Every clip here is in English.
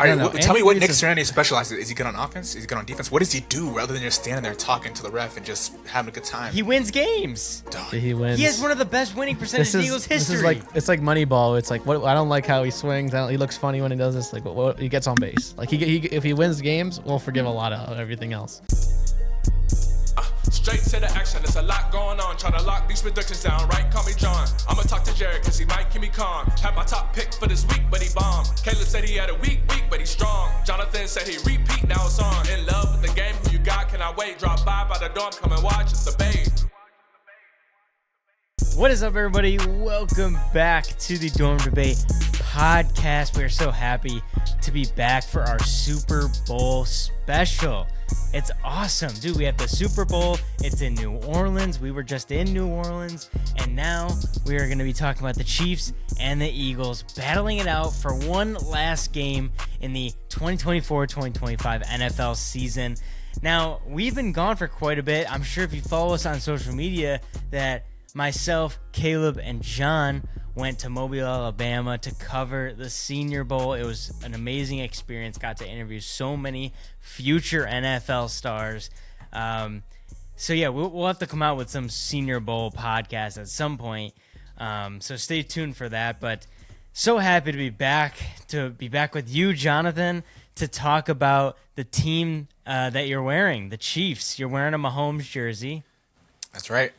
All right, No, tell me Andy what Reid's Nick Sirianni specializes. Is he good on offense? Is he good on defense? What does he do other than just standing there talking to the ref and just having a good time? He wins games. He wins. He has one of the best winning percentage in Eagles history. This is like it's like Moneyball. It's like I don't like how he swings. He looks funny when he does this. Like he gets on base. Like he if he wins games, we'll forgive a lot of everything else. Straight to the action, there's a lot going on. Trying to lock these predictions down, right? Call me John. I'ma talk to Jared, cause he might keep me calm. Had my top pick for this week, but he bombed. Caleb said he had a weak week, but he's strong. Jonathan said he repeat, now it's on. In love with the game, who you got, can I wait? Drop by the door, come and watch, it's the babe. What is up, everybody? Welcome back to the Dorm Debate podcast. We are so happy to be back for our Super Bowl special. It's awesome, dude. We have the Super Bowl. It's in New Orleans. We were just in New Orleans, and now we are going to be talking about the Chiefs and the Eagles battling it out for one last game in the 2024-2025 NFL season. Now, we've been gone for quite a bit. I'm sure if you follow us on social media that myself, Caleb, and John went to Mobile, Alabama to cover the Senior Bowl. It was an amazing experience. Got to interview so many future NFL stars. So yeah, we'll have to come out with some Senior Bowl podcast at some point. So stay tuned for that. But so happy to be back with you, Jonathan, to talk about the team that you're wearing, the Chiefs. You're wearing a Mahomes jersey. That's right.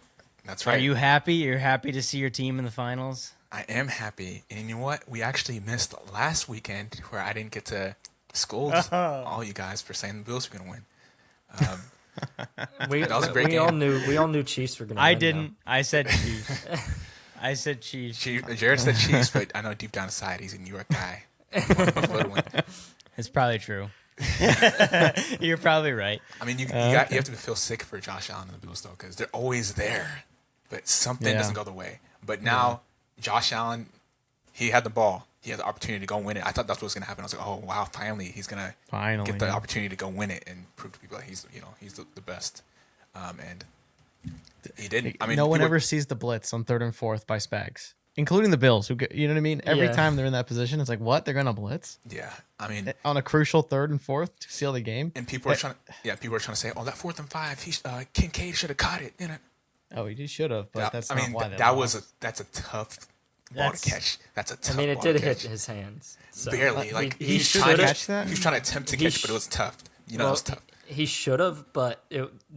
That's right. Are you happy? You're happy to see your team in the finals? I am happy. And you know what? We actually missed last weekend where I didn't get to scold all you guys for saying the Bills were going to win. That was a great game. We all knew Chiefs were going to win. I didn't. Though. I said Chiefs. I said Chiefs. Jared said Chiefs, but I know deep down inside he's a New York guy. It's probably true. You're probably right. I mean, you have to feel sick for Josh Allen and the Bills, though, because they're always there. But something doesn't go the way. But now, Josh Allen, he had the ball. He had the opportunity to go win it. I thought that's what was going to happen. I was like, oh, wow, finally he's going to get the opportunity to go win it and prove to people that he's the best. And he didn't. I mean, no one ever sees the blitz on 3rd and 4th by Spags, including the Bills. You know what I mean? Every time they're in that position, it's like, what? They're going to blitz? Yeah. I mean, on a crucial 3rd and 4th to seal the game. And people are trying to say, oh, that 4th and 5, Kincaid should have caught it. You know? Oh, he should have, but that's not why that's a tough ball to catch. That's a tough ball to catch. I mean, it did hit his hands. So. Barely. Like he should have catch that. He was trying to attempt to catch, but it was tough. It was tough. He should have, but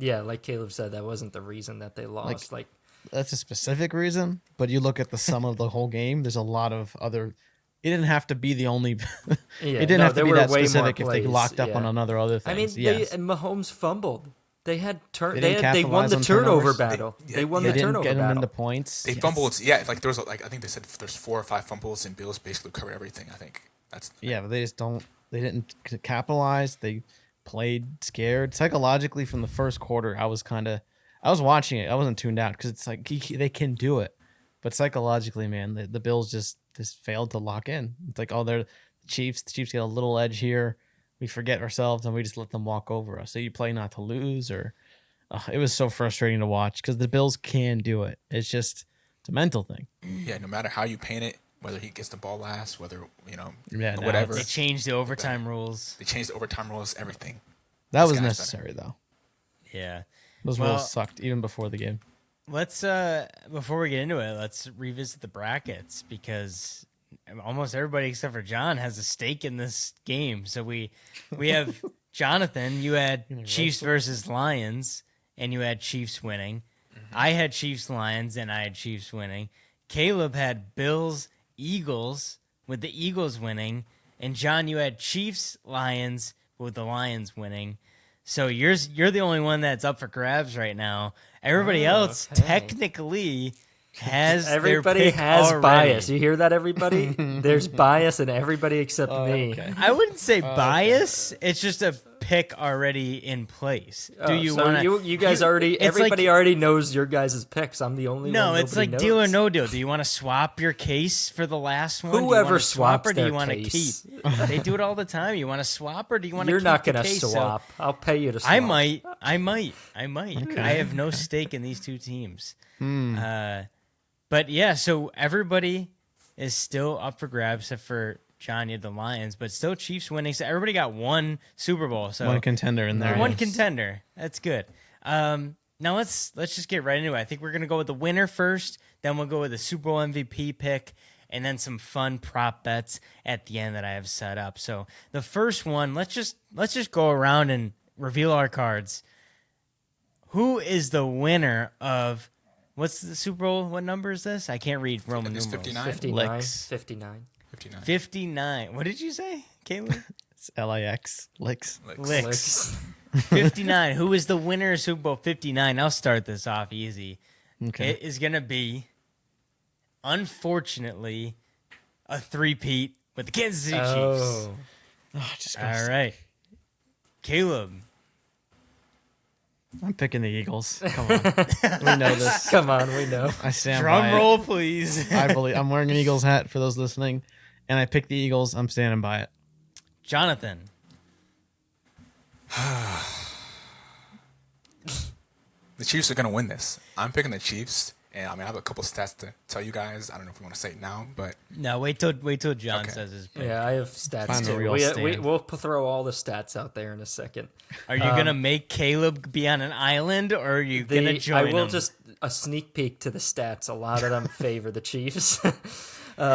like Caleb said, that wasn't the reason that they lost. Like that's a specific reason, but you look at the sum of the whole game. There's a lot of other. It didn't have to be the only. It didn't have to be that specific if they locked up on other things. I mean, and Mahomes fumbled. They had they won the turnover battle. They won the turnover battle. They didn't get them into points. They fumbled. Yeah, like there was I think they said there's 4 or 5 fumbles and Bills basically cover everything. I think that's. Yeah, but they just don't. They didn't capitalize. They played scared psychologically from the first quarter. I was watching it. I wasn't tuned out because it's like they can do it, but psychologically, man, the Bills just failed to lock in. It's like, oh, they're the Chiefs. The Chiefs get a little edge here. We forget ourselves and we just let them walk over us. So you play not to lose, or it was so frustrating to watch because the Bills can do it. It's a mental thing. Yeah, no matter how you paint it, whether he gets the ball last, whether whatever. They changed the overtime rules. They changed the overtime rules. Everything. That was necessary though. Yeah, those rules sucked even before the game. Let's before we get into it, let's revisit the brackets because almost everybody except for John has a stake in this game. So we have Jonathan, you had Chiefs versus Lions, and you had Chiefs winning. Mm-hmm. I had Chiefs Lions, and I had Chiefs winning. Caleb had Bills Eagles with the Eagles winning, and John, you had Chiefs Lions with the Lions winning. So you're the only one that's up for grabs right now. Everybody else technically has everybody has bias. You hear that, everybody? There's bias in everybody except me. Okay. I wouldn't say bias. It's just a pick already in place. Do you want to? You guys already. Everybody already knows your guys' picks. I'm the only one. No, it's like knows. Deal or no deal. Do you want to swap your case for the last one? Whoever swaps or do you want to keep? They do it all the time. You want to swap or do you want to? You're keep not going to swap. So I'll pay you to swap. I might. Okay. I have no stake in these two teams. But yeah, so everybody is still up for grabs except for John, you had the Lions, but still Chiefs winning. So everybody got one Super Bowl. So One contender in there. one yes. contender. That's good. Now let's just get right into it. I think we're gonna go with the winner first, then we'll go with the Super Bowl MVP pick, and then some fun prop bets at the end that I have set up. So the first one, let's just go around and reveal our cards. Who is the winner of what's the Super Bowl? What number is this? I can't read Roman It's numerals. 59. 59. Licks. 59. 59. 59. What did you say, Caleb? It's LAX. Licks. Licks. 59. Who is the winner of Super Bowl 59? I'll start this off easy. Okay. It is going to be, unfortunately, a three-peat with the Kansas City Chiefs. Oh. Oh, just All right. Caleb. I'm picking the Eagles. Come on. We know this. Come on, we know. I stand Drum by roll, please. it. I believe I'm wearing an Eagles hat for those listening, and I picked the Eagles. I'm standing by it. Jonathan. The Chiefs are going to win this. I'm picking the Chiefs. And I have a couple stats to tell you guys. I don't know if we want to say it now, but No, wait till John Okay. says his pick. Yeah, I have stats Find the too. real stand. We'll throw all the stats out there in a second. Are you going to make Caleb be on an island, or are you going to join I will him? just a sneak peek to the stats. A lot of them favor the Chiefs. a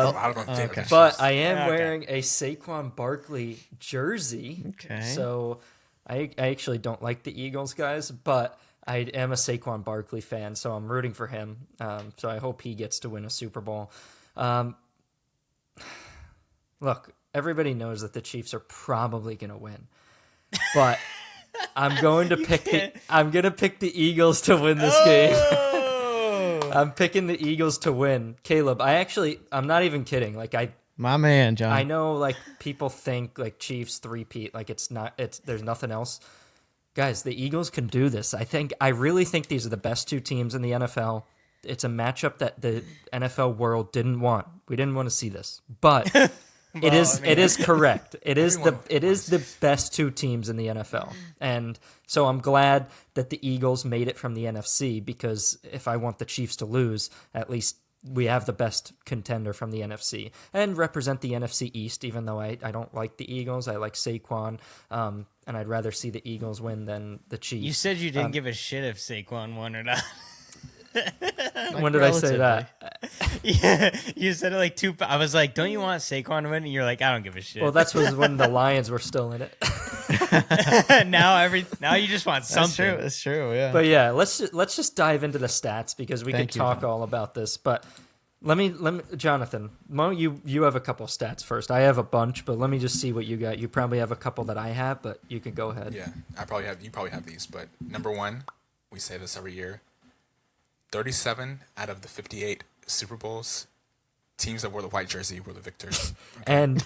lot of them favor the okay. Chiefs. But I am Okay. wearing a Saquon Barkley jersey. Okay. So I actually don't like the Eagles, guys, but I am a Saquon Barkley fan, so I'm rooting for him. So I hope he gets to win a Super Bowl. Look, everybody knows that the Chiefs are probably going to win, but I'm going to pick the Eagles to win this game. I'm picking the Eagles to win. Caleb, I'm not even kidding. Like My man, John. I know, like, people think, like, Chiefs three-peat, like, there's nothing else. Guys, the Eagles can do this. I really think these are the best two teams in the NFL. It's a matchup that the NFL world didn't want. We didn't want to see this, but it is correct. It is the best two teams in the NFL, and so I'm glad that the Eagles made it from the NFC, because if I want the Chiefs to lose, at least we have the best contender from the NFC and represent the NFC East, even though I don't like the Eagles. I like Saquon, and I'd rather see the Eagles win than the Chiefs. You said you didn't give a shit if Saquon won or not. When did I say that? Yeah, you said it like two. I was like, "Don't you want Saquon to win?" And you're like, "I don't give a shit." Well, that was when the Lions were still in it. now you just want something. That's true. It's true. Yeah. But yeah, let's just dive into the stats, because we could Thank you, talk John. all about this. But let me, Jonathan, you have a couple stats first. I have a bunch, but let me just see what you got. You probably have a couple that I have, but you can go ahead. Yeah, you probably have these, but number one, we say this every year. 37 out of the 58 Super Bowls, teams that wore the white jersey were the victors. And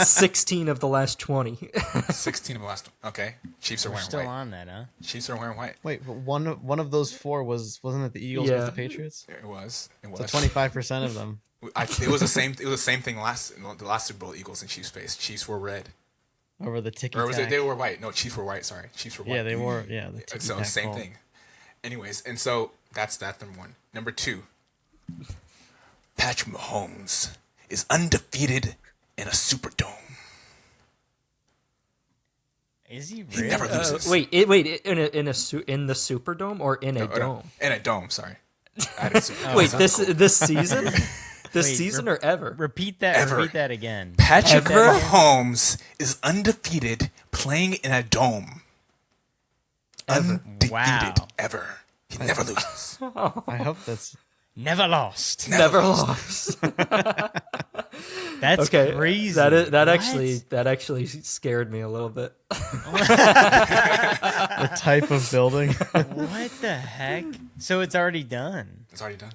16 of the last 20. 16 of the last. Okay, Chiefs are We're wearing still white. on that, huh? Chiefs are wearing white. Wait, but one of those four wasn't it the Eagles Yeah. against the Patriots? It was. So 25% of them. It was the same. It was the same thing the last Super Bowl Eagles and Chiefs faced. Chiefs were red, Over the ticky or was it tack. they were white? No, Chiefs were white. Sorry, Chiefs were white. Yeah, they were. Yeah, the ticky So tack same call. thing. Anyways, and so that's number one. Number two, Patrick Mahomes is undefeated in a Superdome. Is he He really? never loses. Wait, in the Superdome or in a No, dome? in a dome. Sorry. I had a Super- Wait, sounds cool. this season? This Wait, season or ever? Repeat that. Ever. Repeat that again. Patrick Ever? Mahomes is undefeated playing in a dome. Undefeated Wow. ever. He never loses. I hope that's Never lost. Never lost. That's Okay, crazy. that What? actually scared me a little bit. the type of building. What the heck? So it's already done. It's already done.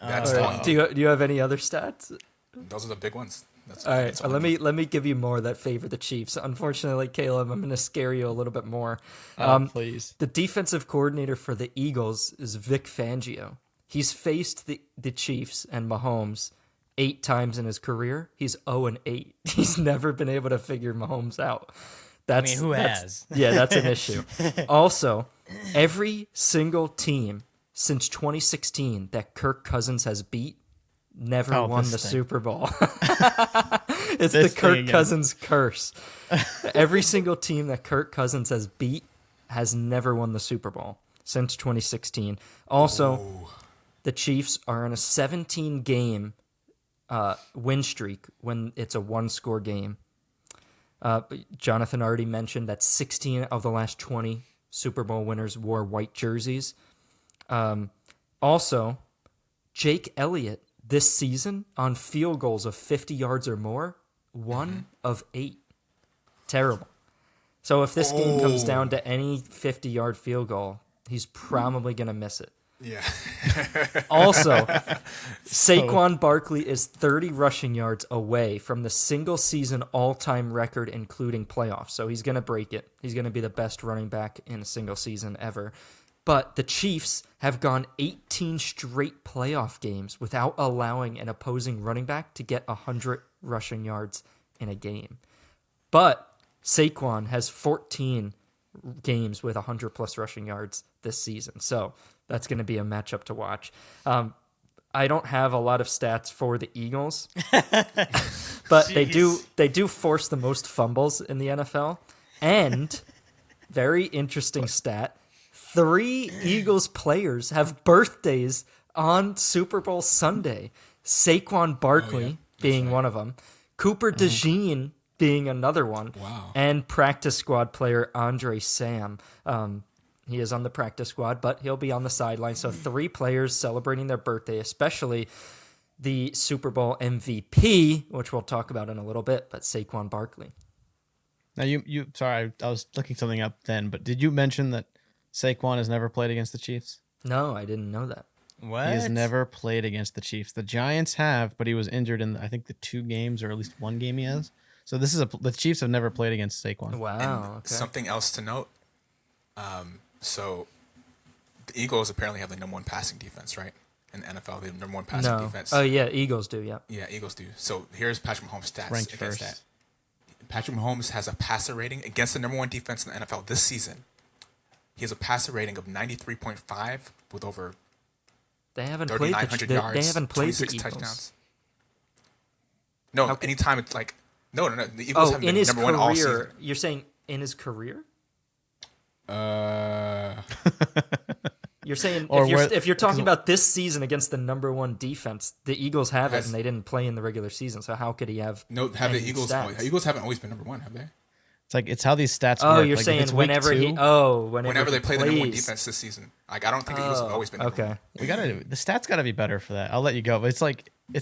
That's All right, do you have any other stats? those are the big ones. That's All right, that's all let me give you more that favor the Chiefs. Unfortunately, Caleb, I'm going to scare you a little bit more. Please. The defensive coordinator for the Eagles is Vic Fangio. He's faced the Chiefs and Mahomes 8 times in his career. He's 0-8. He's never been able to figure Mahomes out. Who has? Yeah, that's an issue. Also, every single team since 2016 that Kirk Cousins has beat, never Oh, won this the thing. Super Bowl. It's This the Kirk thing again. Cousins curse. Every single team that Kirk Cousins has beat has never won the Super Bowl since 2016. Also, the Chiefs are on a 17-game win streak when it's a one-score game. Jonathan already mentioned that 16 of the last 20 Super Bowl winners wore white jerseys. Also, Jake Elliott this season on field goals of 50 yards or more, 1 of 8. Terrible. So if this game comes down to any 50-yard field goal, he's probably going to miss it. Yeah. Also, Saquon Barkley is 30 rushing yards away from the single-season all-time record, including playoffs. So he's going to break it. He's going to be the best running back in a single season ever. But the Chiefs have gone 18 straight playoff games without allowing an opposing running back to get 100 rushing yards in a game. But Saquon has 14 games with 100-plus rushing yards this season. So that's going to be a matchup to watch. I don't have a lot of stats for the Eagles, but they do force the most fumbles in the NFL. And very interesting stat, 3 Eagles players have birthdays on Super Bowl Sunday. Saquon Barkley being one of them, Cooper DeJean being another one, and practice squad player Andre Sam. He is on the practice squad, but he'll be on the sideline. So 3 players celebrating their birthday, especially the Super Bowl MVP, which we'll talk about in a little bit, but Saquon Barkley. Now you sorry, I was looking something up then, but did you mention that Saquon has never played against the Chiefs? No, I didn't know that. What? He has never played against the Chiefs. The Giants have, but he was injured in I think the 2 games or at least 1 game he has. So the Chiefs have never played against Saquon. Wow. Okay. Something else to note. So the Eagles apparently have the number 1 passing defense, right? In the NFL, they have the number 1 passing defense. Oh, yeah, Eagles do, yeah. Yeah, Eagles do. So here's Patrick Mahomes' stats Ranked against first. that. Patrick Mahomes has a passer rating against the number 1 defense in the NFL this season. He has a passer rating of 93.5 with over They haven't played 3,900 yards, they haven't played the 26 Eagles. touchdowns. No, anytime it's like no. The Eagles have in the his number 1 all season. career. You're saying in his career? You're saying Or if you're talking about this season against the number 1 defense, the Eagles have it and they didn't play in the regular season. So how could he have Have the any Eagles? stats? The Eagles haven't always been number 1, have they? It's how these stats Oh, work. you're Like, if saying it's week whenever 2, Whenever he they play the number 1 plays. defense this season, like I don't think the Eagles have always been number 1. Okay. the stats got to be better for that. I'll let you go, but it's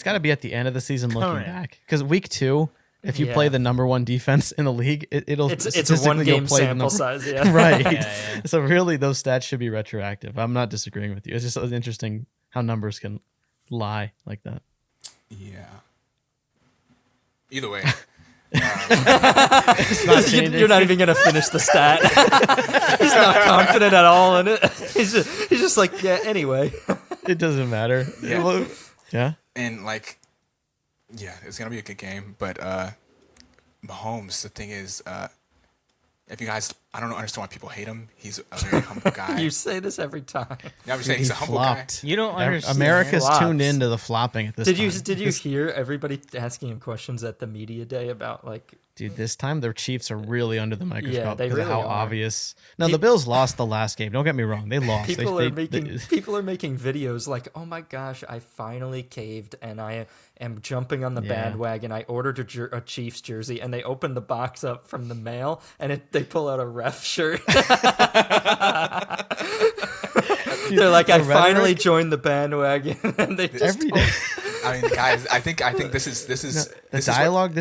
got to be at the end of the season looking on. back because week 2, if you Yeah. play the number 1 defense in the league, it'll It's a statistically you'll 1 game play the sample number- size, yeah. right. yeah. So really, those stats should be retroactive. I'm not disagreeing with you. It's just interesting how numbers can lie like that. Yeah. Either way, It's not changing. You're not even gonna finish the stat. He's not confident at all in it. He's just like, yeah. Anyway, It doesn't matter. Yeah. Well, yeah. and like, yeah, it's gonna be a good game. But Mahomes, the thing is, if you guys, I don't understand why people hate him. He's a very humble guy. you say this every time. Yeah, I'm just saying he's He a humble flopped. You don't understand. America's Flops. tuned into the flopping at this Did time. you hear everybody asking him questions at the media day about like? Dude, this time the Chiefs are really under the microscope they because really of how are. obvious. No, the Bills lost the last game. Don't get me wrong. They lost. People They- are they- making they- people are making videos like, oh my gosh, I finally caved and I am jumping on the Yeah. bandwagon. I ordered a Chiefs jersey and they open the box up from the mail and they pull out a ref shirt. They're like, I The finally rhetoric- joined the bandwagon, and they just every day. I mean, guys, I think this is The this is what- dialogue.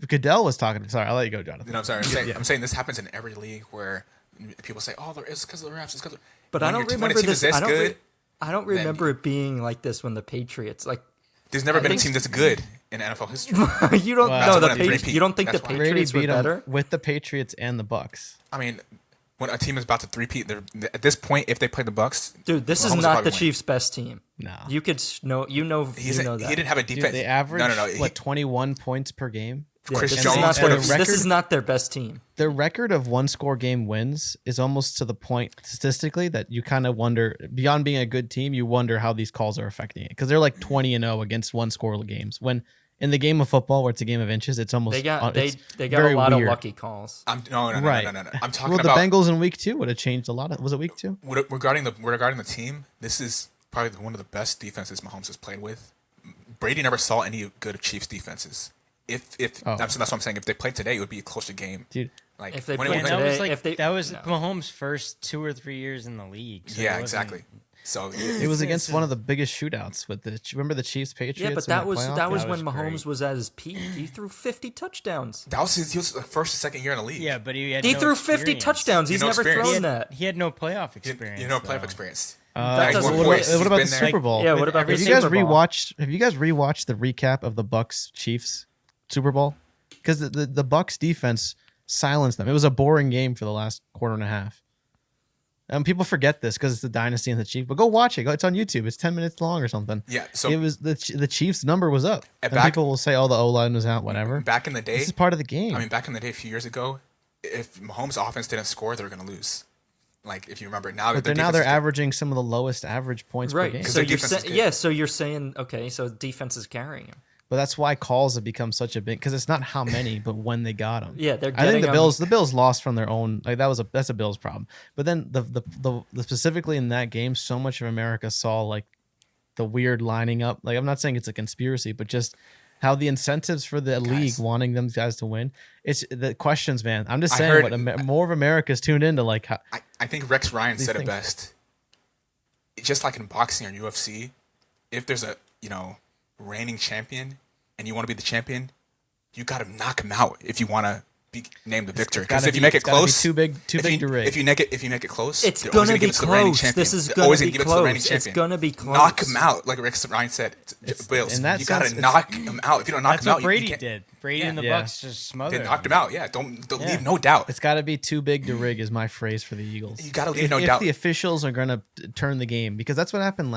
Goodell was talking. Sorry, I'll let you go, Jonathan. No, I'm sorry. I'm saying this happens in every league where people say, "Oh, it's because of the refs." It's because." But I don't when a remember team is this. this good. I don't remember it being like this when the Patriots like. There's never been a think- team that's good in NFL history. You don't Wow. know the That's what I'm Patriots. You don't think the That's why. Brady Patriots were beat him better? with the Patriots and the Bucks. I mean, when a team is about to three-peat, at this point, if they play the Bucks, Dude, this is Mahomes will not probably the win. Chiefs' best team. No. You could know. You know He that. didn't have a Dude, defense. they average No. 21 points per game. Chris This is Jones not would their- have. this is not their best team. Their record of one-score game wins is almost to the point statistically that you kind of wonder, beyond being a good team, you wonder how these calls are affecting it, because they're like 20-0 against one-score games. When in the game of football, where it's a game of inches, it's almost They got it's they got very a lot weird. of lucky calls. No. Right. I'm talking Well, the about Bengals in week 2 would have changed a lot. Was it week 2? regarding the team. This is probably one of the best defenses Mahomes has played with. Brady never saw any good Chiefs defenses. That's what I'm saying. If they played today, it would be a closer game. Dude, Like If they when it played was that today- was like if they- that was no. Mahomes' first 2 or 3 years in the league. So yeah, it wasn't- exactly. So it was against one of the biggest shootouts with the. Remember the Chiefs Patriots? Yeah, but in that was playoff? that was That when was Mahomes great. was at his peak. He threw 50 touchdowns. that was he was the first or second year in the league. Yeah, but he had He no threw 50 experience. touchdowns. He's no never experience. thrown that. He had no playoff you experience. know playoff though. experience. That He's doesn't- won what, twice. what He's about been the there. Super Bowl? Yeah, what about Have the you guys Super Bowl? rewatched? Have you guys rewatched the recap of the Bucks Chiefs Super Bowl? Because the Bucks defense silenced them. It was a boring game for the last quarter and a half. And people forget this because it's the dynasty and the Chiefs. But go watch it. It's on YouTube. It's 10 minutes long or something. Yeah, so it was the Chiefs' number was up. And And back- people will say, "Oh, the O line was out." Whatever. back in the day, This is part of the game. I mean, back in the day, a few years ago, if Mahomes' offense didn't score, they were going to lose. Like if you remember, now but their they're defense is- averaging some of the lowest average points per Right. game. So their you're defense is saying, good. yeah. So you're saying, okay, so defense is carrying him. But that's why calls have become such a big, because it's not how many, but when they got them. Yeah, they're I think getting the 'em- Bills lost from their own. Like that's a Bills problem. But then the specifically in that game, so much of America saw like the weird lining up. Like I'm not saying it's a conspiracy, but just how the incentives for the league wanting them guys to win. It's the questions, man. I'm just I saying, heard- what more of America's tuned into like. How, I think Rex Ryan These said it things. best. Just like in boxing or UFC, if there's a reigning champion and you want to be the champion, you got to knock him out if you want to be named the victor. Because gotta if you be- make it it's gotta be close, too big to rig. If you make it close, It's they're always gonna give be it to the reigning close. champion. This is They're gonna always be give it to the reigning close. It's champion. gonna be close. Knock him out, like Rex Ryan said. Bills, in that you got sense, to it's- knock him out. If you don't knock That's him out, what you Brady can't. did. Brady Yeah. and the Yeah. Bucks just smothered They him. knocked him out. Yeah, don't Yeah. leave no doubt. it's got to be too big to rig is my phrase for the Eagles. You gotta leave if, no if doubt. the officials are going to turn the game, because that's what happened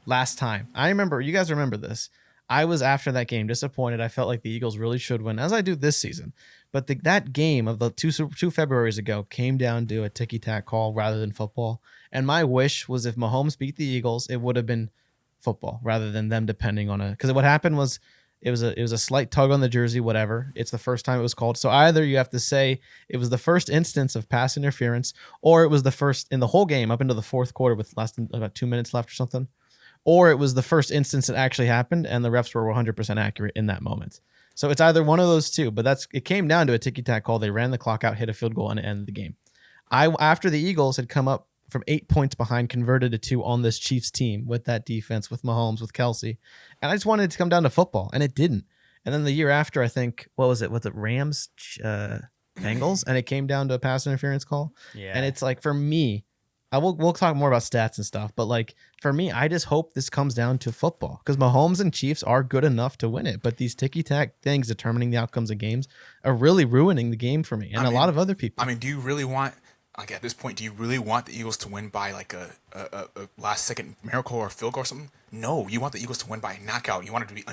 last time. I remember, you guys remember this. I was after that game disappointed. I felt like the Eagles really should win, as I do this season. But that game of the two Februaries ago came down to a ticky-tack call rather than football. And my wish was if Mahomes beat the Eagles, it would have been football rather than them depending on because what happened was it was a slight tug on the jersey, whatever. It's the first time it was called. So either you have to say it was the first instance of pass interference, or it was the first in the whole game up into the fourth quarter with less than about 2 minutes left or something, or it was the first instance that actually happened and the refs were 100% accurate in that moment. So it's either one of those two, but it came down to a ticky-tack call. They ran the clock out, hit a field goal, and it ended the game. After the Eagles had come up from 8 points behind, converted to 2 on this Chiefs team with that defense, with Mahomes, with Kelsey, and I just wanted it to come down to football, and it didn't. And then the year after, I think, what was it? Was it Rams, Bengals? And it came down to a pass interference call. Yeah. And it's like, for me, we'll talk more about stats and stuff, but like for me, I just hope this comes down to football because Mahomes and Chiefs are good enough to win it, but these ticky-tack things determining the outcomes of games are really ruining the game for me and a lot of other people. I mean, do you really want, like at this point, do you really want the Eagles to win by like a last second miracle or field goal or something? No, you want the Eagles to win by a knockout. You want it to be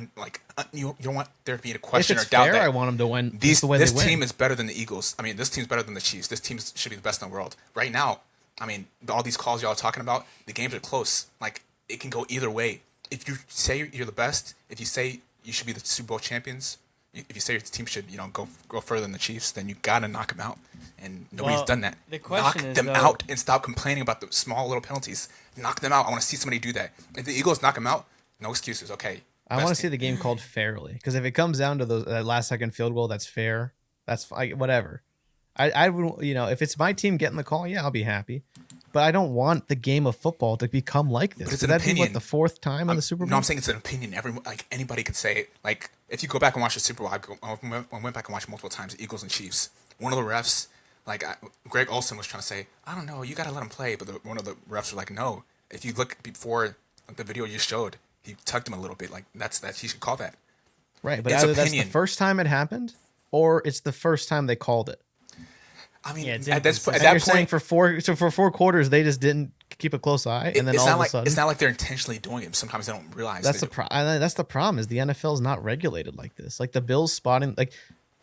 you don't want there to be a If question it's or doubt fair, that I want them to win. this the way they win. team is better than the Eagles. I mean, this team's better than the Chiefs. This team should be the best in the world right now. I mean, all these calls y'all are talking about, the games are close. Like it can go either way. If you say you're the best, if you say you should be the Super Bowl champions, if you say your team should, go further than the Chiefs, then you gotta knock them out, and nobody's Well, done that. the question knock is, them though- out and stop complaining about the small little penalties. Knock them out. I want to see somebody do that. If the Eagles knock them out, no excuses. Okay. I want to see the game called fairly because if it comes down to that last second field goal, that's fair. That's whatever. I would, if it's my team getting the call, yeah, I'll be happy. But I don't want the game of football to become like this. But it's Would an that be opinion. the fourth time in the Super Bowl? No, I'm saying it's an opinion. Anybody could say it. Like if you go back and watch the Super Bowl, I went back and watched multiple times the Eagles and Chiefs. One of the refs, Greg Olson, was trying to say, I don't know, you got to let him play. But one of the refs was like, no. If you look before the video you showed, he tugged him a little bit. Like that's he should call that. Right, but It's either that's opinion. the first time it happened, or it's the first time they called it. I mean, Yeah, it's at inconsistent. And that you're saying point, for 4 quarters they just didn't keep a close eye, and then it's all not of a like sudden it's not like they're intentionally doing it. Sometimes they don't realize that's they the do. that's the problem is the NFL is not regulated like this. Like the Bills spotting, like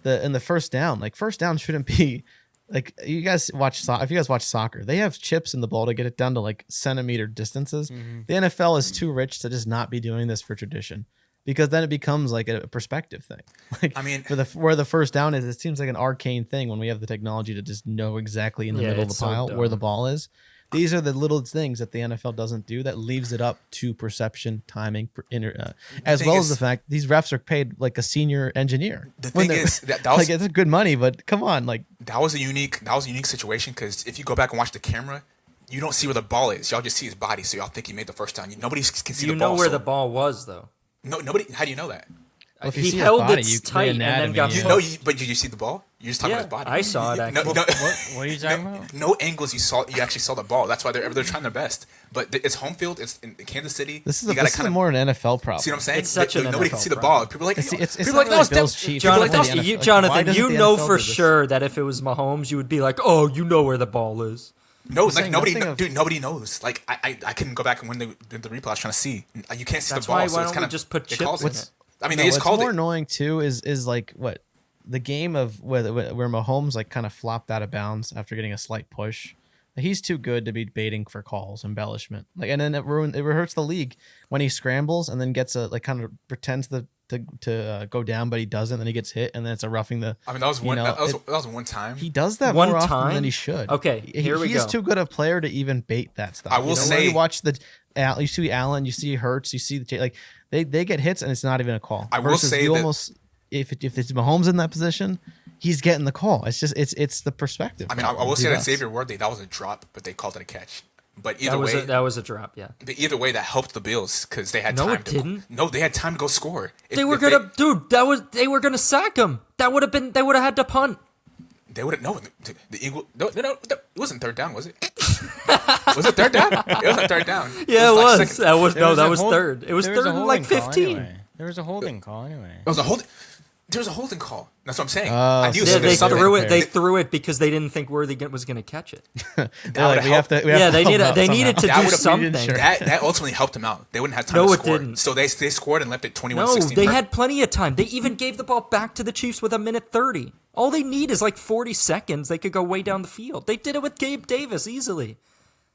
the first down. Like first down shouldn't be like you guys watch. If you guys watch soccer, they have chips in the ball to get it down to like centimeter distances. The NFL is too rich to just not be doing this for tradition, because then it becomes like a perspective thing. Like I mean, where the first down is, it seems like an arcane thing when we have the technology to just know exactly in the middle of the it's so pile where the dumb. ball is. These are the little things that the NFL doesn't do that leaves it up to perception, timing, as thing well is- as the fact these refs are paid like a senior engineer. The When thing they're- is that was like it's good money, but come on, like that was a unique situation because if you go back and watch the camera, you don't see where the ball is. Y'all just see his body, so y'all think he made the first down. Nobody can see You the know ball. where so- the ball was though. No, nobody. How do you know that? well, if you He see his held body, it the tight and then anatomy, got yeah. put- No, but did you see the ball? You're just talking Yeah, about his body. I saw it, No, actually. no, What are you talking about? no angles you saw. You actually saw the ball. That's why they're trying their best. But it's home field. It's in Kansas City. This is you gotta this is more an NFL problem. see what I'm saying. It's such an Nobody can NFL see the problem. ball. People are like It's people not are like, really no, it's Bills, Denver. Chiefs. People are like, Jonathan, no, the You, NFL. Like, Jonathan, why doesn't you the know NFL for do this? sure that if it was Mahomes, you would be like, "Oh, you know where the ball is." No, like saying nobody, nothing of- dude, nobody knows. Like I couldn't go back and when they did the replay, I was trying to see. You can't see That's the ball, why so why it's don't kind we of just put they chips calls in it. it? I mean, No, they just what's called more it. annoying too is like what the game of where Mahomes like kind of flopped out of bounds after getting a slight push. He's too good to be baiting for calls, embellishment. Like, and then it hurts the league when he scrambles and then gets a like kind of pretends to go down, but he doesn't. Then he gets hit, and then it's a roughing the. I mean, that was you one. know, That was one time. He does that One more often time? than he should. Okay, here we He is go. too good a player to even bait that stuff. I will when say- you watch you see Allen, you see Hurts, you see like they get hits and it's not even a call. I will Versus say you that- almost if it's Mahomes in that position, he's getting the call. It's just it's the perspective. I mean, I problem. will say He that does. Xavier Worthy, that was a drop, but they called it a catch. But either That was way, that was a drop. Yeah, either way, that helped the Bills because they had No, time. it didn't. No, they had time to go score. they were gonna, dude. They were gonna sack him. That would have been. They would have had to punt. They would have no. The Eagles. No, it wasn't third down, was it? Was it third down? It wasn't third down. Yeah, it like was. second- That was There no. a That was hold- third. It was there third a and holding like call 15. anyway. There was a holding call anyway. It was a holding. There was a holding call. That's what I'm saying. Oh, I knew so Yeah, there they was something. threw it. They threw it because they didn't think Worthy was going to catch it. They're That like, we have to. We have Yeah, to they help needed. out They somehow. needed to That do would've- something. That ultimately helped them out. They wouldn't have time No, to it score. didn't. So they scored and left it 21-16. No, they had plenty of time. They even gave the ball back to the Chiefs with 1:30. All they need is like 40 seconds. They could go way down the field. They did it with Gabe Davis easily.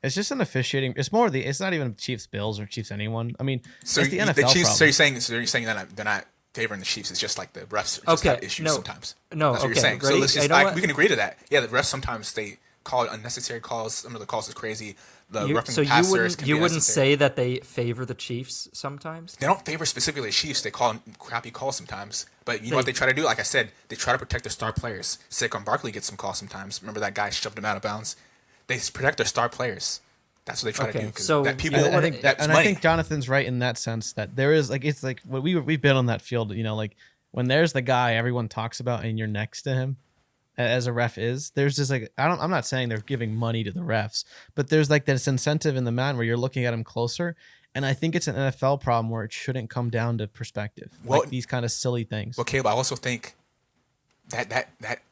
It's just an officiating. It's more the. It's not even Chiefs Bills or Chiefs anyone. I mean, So it's the you- NFL Chiefs. problem. So you're saying that they're not favoring the Chiefs. It's just like the refs just Okay, have issues no. sometimes. No, That's what okay, you're saying. So ready? let's just You know what? we can agree to that. Yeah, the refs sometimes they call unnecessary calls. Some of the calls is crazy. The roughing So the you passers wouldn't can you be wouldn't unnecessary. say that they favor the Chiefs sometimes? They don't favor specifically the Chiefs. They call crappy calls sometimes. But you know what they try to do? Like I said, they try to protect their star players. Saquon Barkley gets some calls sometimes. Remember that guy shoved him out of bounds? They protect their star players. That's what they try to Okay, do. 'Cause so that people, you know I what think it- that, that's and money. I think Jonathan's right in that sense that there is like it's like what we've been on that field. You know, like when there's the guy everyone talks about and you're next to him, as a ref is, there's just like I'm not saying they're giving money to the refs, but there's like this incentive in the man where you're looking at him closer. And I think it's an NFL problem where it shouldn't come down to perspective, Well- like these kind of silly things, Well, Caleb, I also think that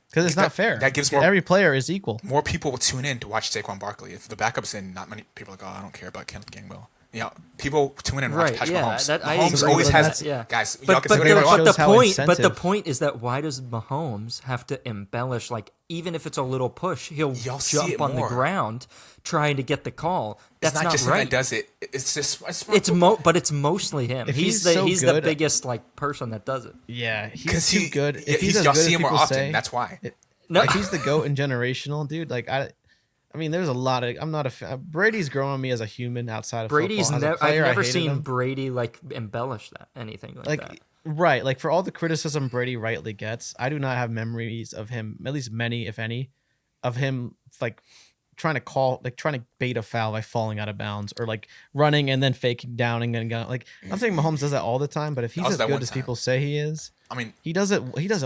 because it's not fair. That gives more Every player is equal. more people will tune in to watch Saquon Barkley. If the backup's in, not many people are like, oh, I don't care about Kenneth Gainwell. You know, people tune in and watch Right, Patrick yeah, Mahomes. that- I Mahomes agree always with has, that, yeah. guys, y'all But, can but, say the, whatever you shows want. but, the how point, but the incentive- point is that why does Mahomes have to embellish? Like, even if it's a little push, he'll Y'all see jump it on the more. ground trying to get the call. That's It's not just him right. that does it. It's just But it's mostly him. If He's he's so the good- biggest like person that does it. Yeah, he's because too good. Yeah, If he's as y'all good see as him more people often. say, That's why. No, like he's the goat in generational, dude. Like I mean, there's a lot of. I'm not a fan. Brady's grown on me as a human outside of Brady's football. As a never. I've player, I never hated seen him. Brady like embellish that anything like that. Like right, like for all the criticism Brady rightly gets, I do not have memories of him, at least many, if any, of him like trying to bait a foul by falling out of bounds or like running and then faking downing and going. Like I'm saying Mahomes does that all the time, but if he's That was as that good one as time. people say he is, I mean, he does it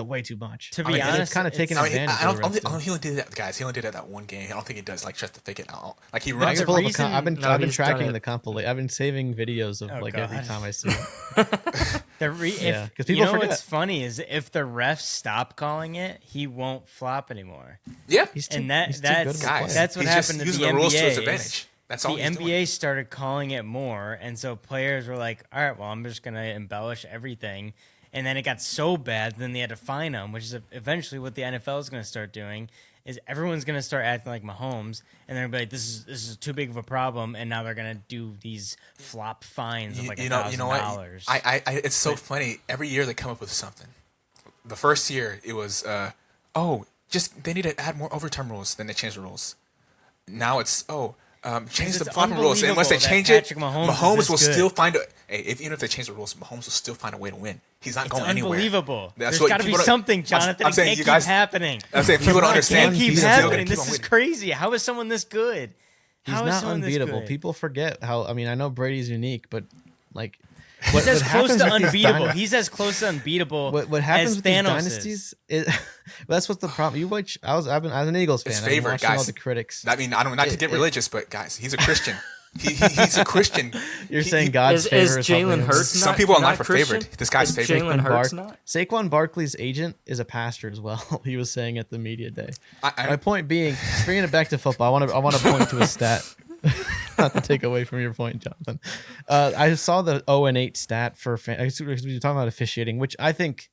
way too much. To I be mean, and honest, it's kind of taking I mean, advantage. I of the don't, refs, too. he only did that, guys. He only did it that one game. I don't think he does like just to fake it out. Like he I runs. can pull up a reason- I've been No, I've been he's done tracking it. the compilation. I've been saving videos of Oh, like every God. time I see it. Yeah, 'cause people you know forget. what's funny is if the refs stop calling it, he won't flop anymore. Yeah, He's too, And that- he's too that's- good of a guys. player. that's what he's just happened to using the the rules to his NBA is advantage. That's all The he's NBA doing. started calling it more, and so players were like, "All right, well, I'm just gonna embellish everything." And then it got so bad, then they had to fine him, which is eventually what the NFL is going to start doing. Is everyone's going to start acting like Mahomes, and they're going to be like, this is too big of a problem, and now they're going to do these flop fines of like $1,000. You know what? It's so funny. Every year they come up with something. The first year it was, they need to add more overtime rules. Then they change the rules. Now it's change the flopping rules, and once they change it, Mahomes will still find a. Hey, even if they change the rules, Mahomes will still find a way to win. He's not going anywhere. Unbelievable. There's got to be something, Jonathan. It can't keep happening. I'm saying people don't understand. It can't keep happening. This is crazy. How is someone this good? He's not unbeatable. People forget how. I mean, I know Brady's unique, but like. He's as close to unbeatable. He's as close to unbeatable. What happens as with Thanos these dynasties? That's what's the problem. You watch. I was an Eagles fan. His favorite guys. All the critics. I mean, I don't not to get religious, but guys, he's a Christian. He's a Christian. You're saying God's favor is Jalen Hurts? Some people online are favored. This guy's favorite. Jalen Hurts not? Saquon Barkley's agent is a pastor as well. He was saying at the media day. My point being, bringing it back to football, I want to point to a stat. Not to take away from your point, Jonathan. I saw the 0-8 stat for we're talking about officiating, which I think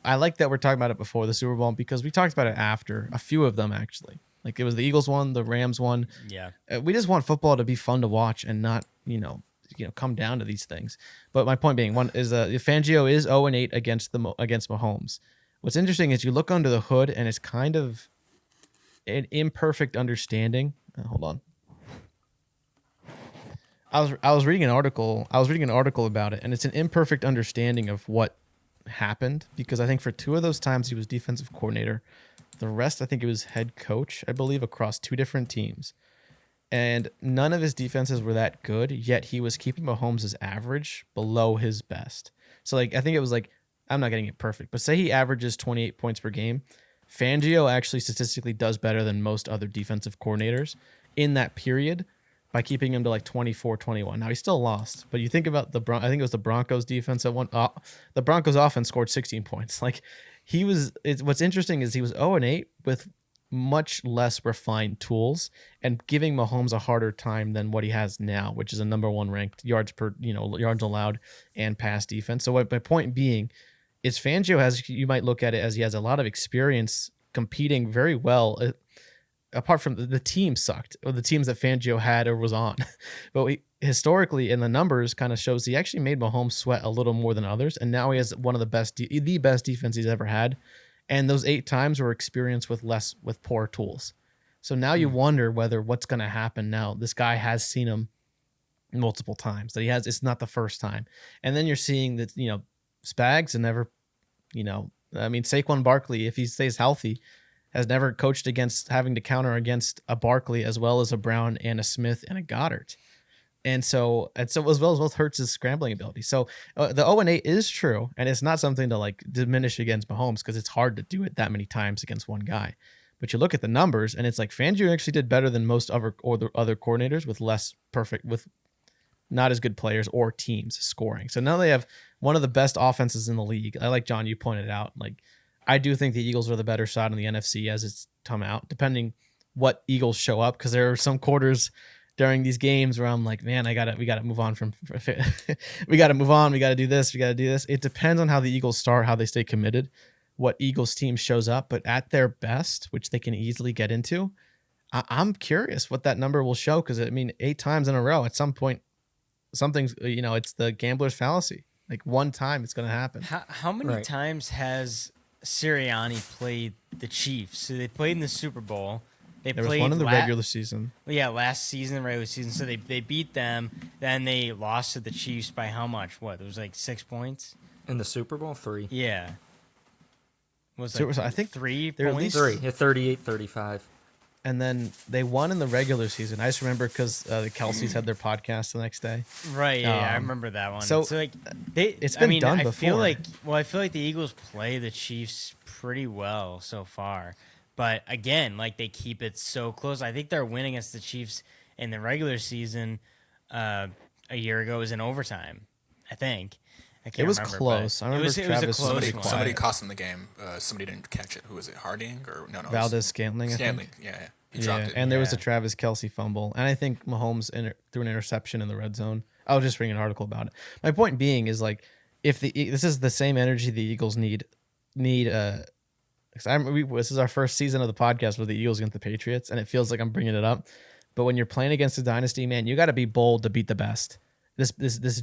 I like that we're talking about it before the Super Bowl because we talked about it after a few of them actually. Like it was the Eagles one, the Rams one. Yeah, we just want football to be fun to watch and not come down to these things. But my point being, one is Fangio is 0-8 against Mahomes. What's interesting is you look under the hood and it's kind of an imperfect understanding. Hold on. I was reading an article. About it, and it's an imperfect understanding of what happened because I think for 2 of those times he was defensive coordinator. The rest, I think it was head coach, I believe, across 2 different teams. And none of his defenses were that good, yet he was keeping Mahomes' average below his best. So I think it was I'm not getting it perfect, but say he averages 28 points per game. Fangio actually statistically does better than most other defensive coordinators in that period by keeping him to 24, 21. Now, he still lost, but you think about I think it was the Broncos defense at one. The Broncos offense scored 16 points. What's interesting is he was 0-8 with much less refined tools and giving Mahomes a harder time than what he has now, which is a number 1 ranked yards allowed and pass defense. So my point being is Fangio you might look at it as he has a lot of experience competing very well. Apart from the team sucked, or the teams that Fangio had or was on. But historically, in the numbers, kind of shows he actually made Mahomes sweat a little more than others. And now he has one of the best defense he's ever had. And those 8 times were experienced with poor tools. So now you wonder what's going to happen now. This guy has seen him multiple times. It's not the first time. And then you're seeing that, Spags and never, Saquon Barkley, if he stays healthy, has never coached against having to counter against a Barkley as well as a Brown and a Smith and a Goddard. And so as well as Hurts' scrambling ability. So the 0-8 is true, and it's not something to diminish against Mahomes because it's hard to do it that many times against one guy. But you look at the numbers, and it's Fangio actually did better than most other coordinators with not as good players or teams scoring. So now they have one of the best offenses in the league. I like John, you pointed out, I do think the Eagles are the better side in the NFC as it's come out, depending what Eagles show up, because there are some quarters during these games where I'm like, man, we gotta move on we gotta move on, we gotta do this. It depends on how the Eagles start, how they stay committed, what Eagles team shows up, but at their best, which they can easily get into, I'm curious what that number will show, because 8 times in a row, at some point, something's it's the gambler's fallacy. One time it's gonna happen. How many times has Sirianni played the Chiefs? So they played in the Super Bowl. There was one in the regular season. Yeah, last season, regular season. So they beat them. Then they lost to the Chiefs by how much? What? It was 6 points? In the Super Bowl? 3. Yeah. I think 3 points? 3. Yeah, 38-35. And then they won in the regular season. I just remember because the Kelceys had their podcast the next day. Right, yeah, I remember that one. So it's been done before. I feel like the Eagles play the Chiefs pretty well so far. But again, they keep it so close. I think their win against the Chiefs in the regular season a year ago was in overtime, I think. I can't remember. It was close. I remember it was a close one. Somebody cost them the game. Somebody didn't catch it. Who was it? Harding or no? Valdez-Scantling. Scantling. Yeah. He dropped it. And there was a Travis Kelce fumble, and I think Mahomes threw an interception in the red zone. I was just reading an article about it. My point being is this is the same energy the Eagles need. 'Cause this is our first season of the podcast with the Eagles against the Patriots, and it feels like I'm bringing it up. But when you're playing against a dynasty, man, you got to be bold to beat the best. This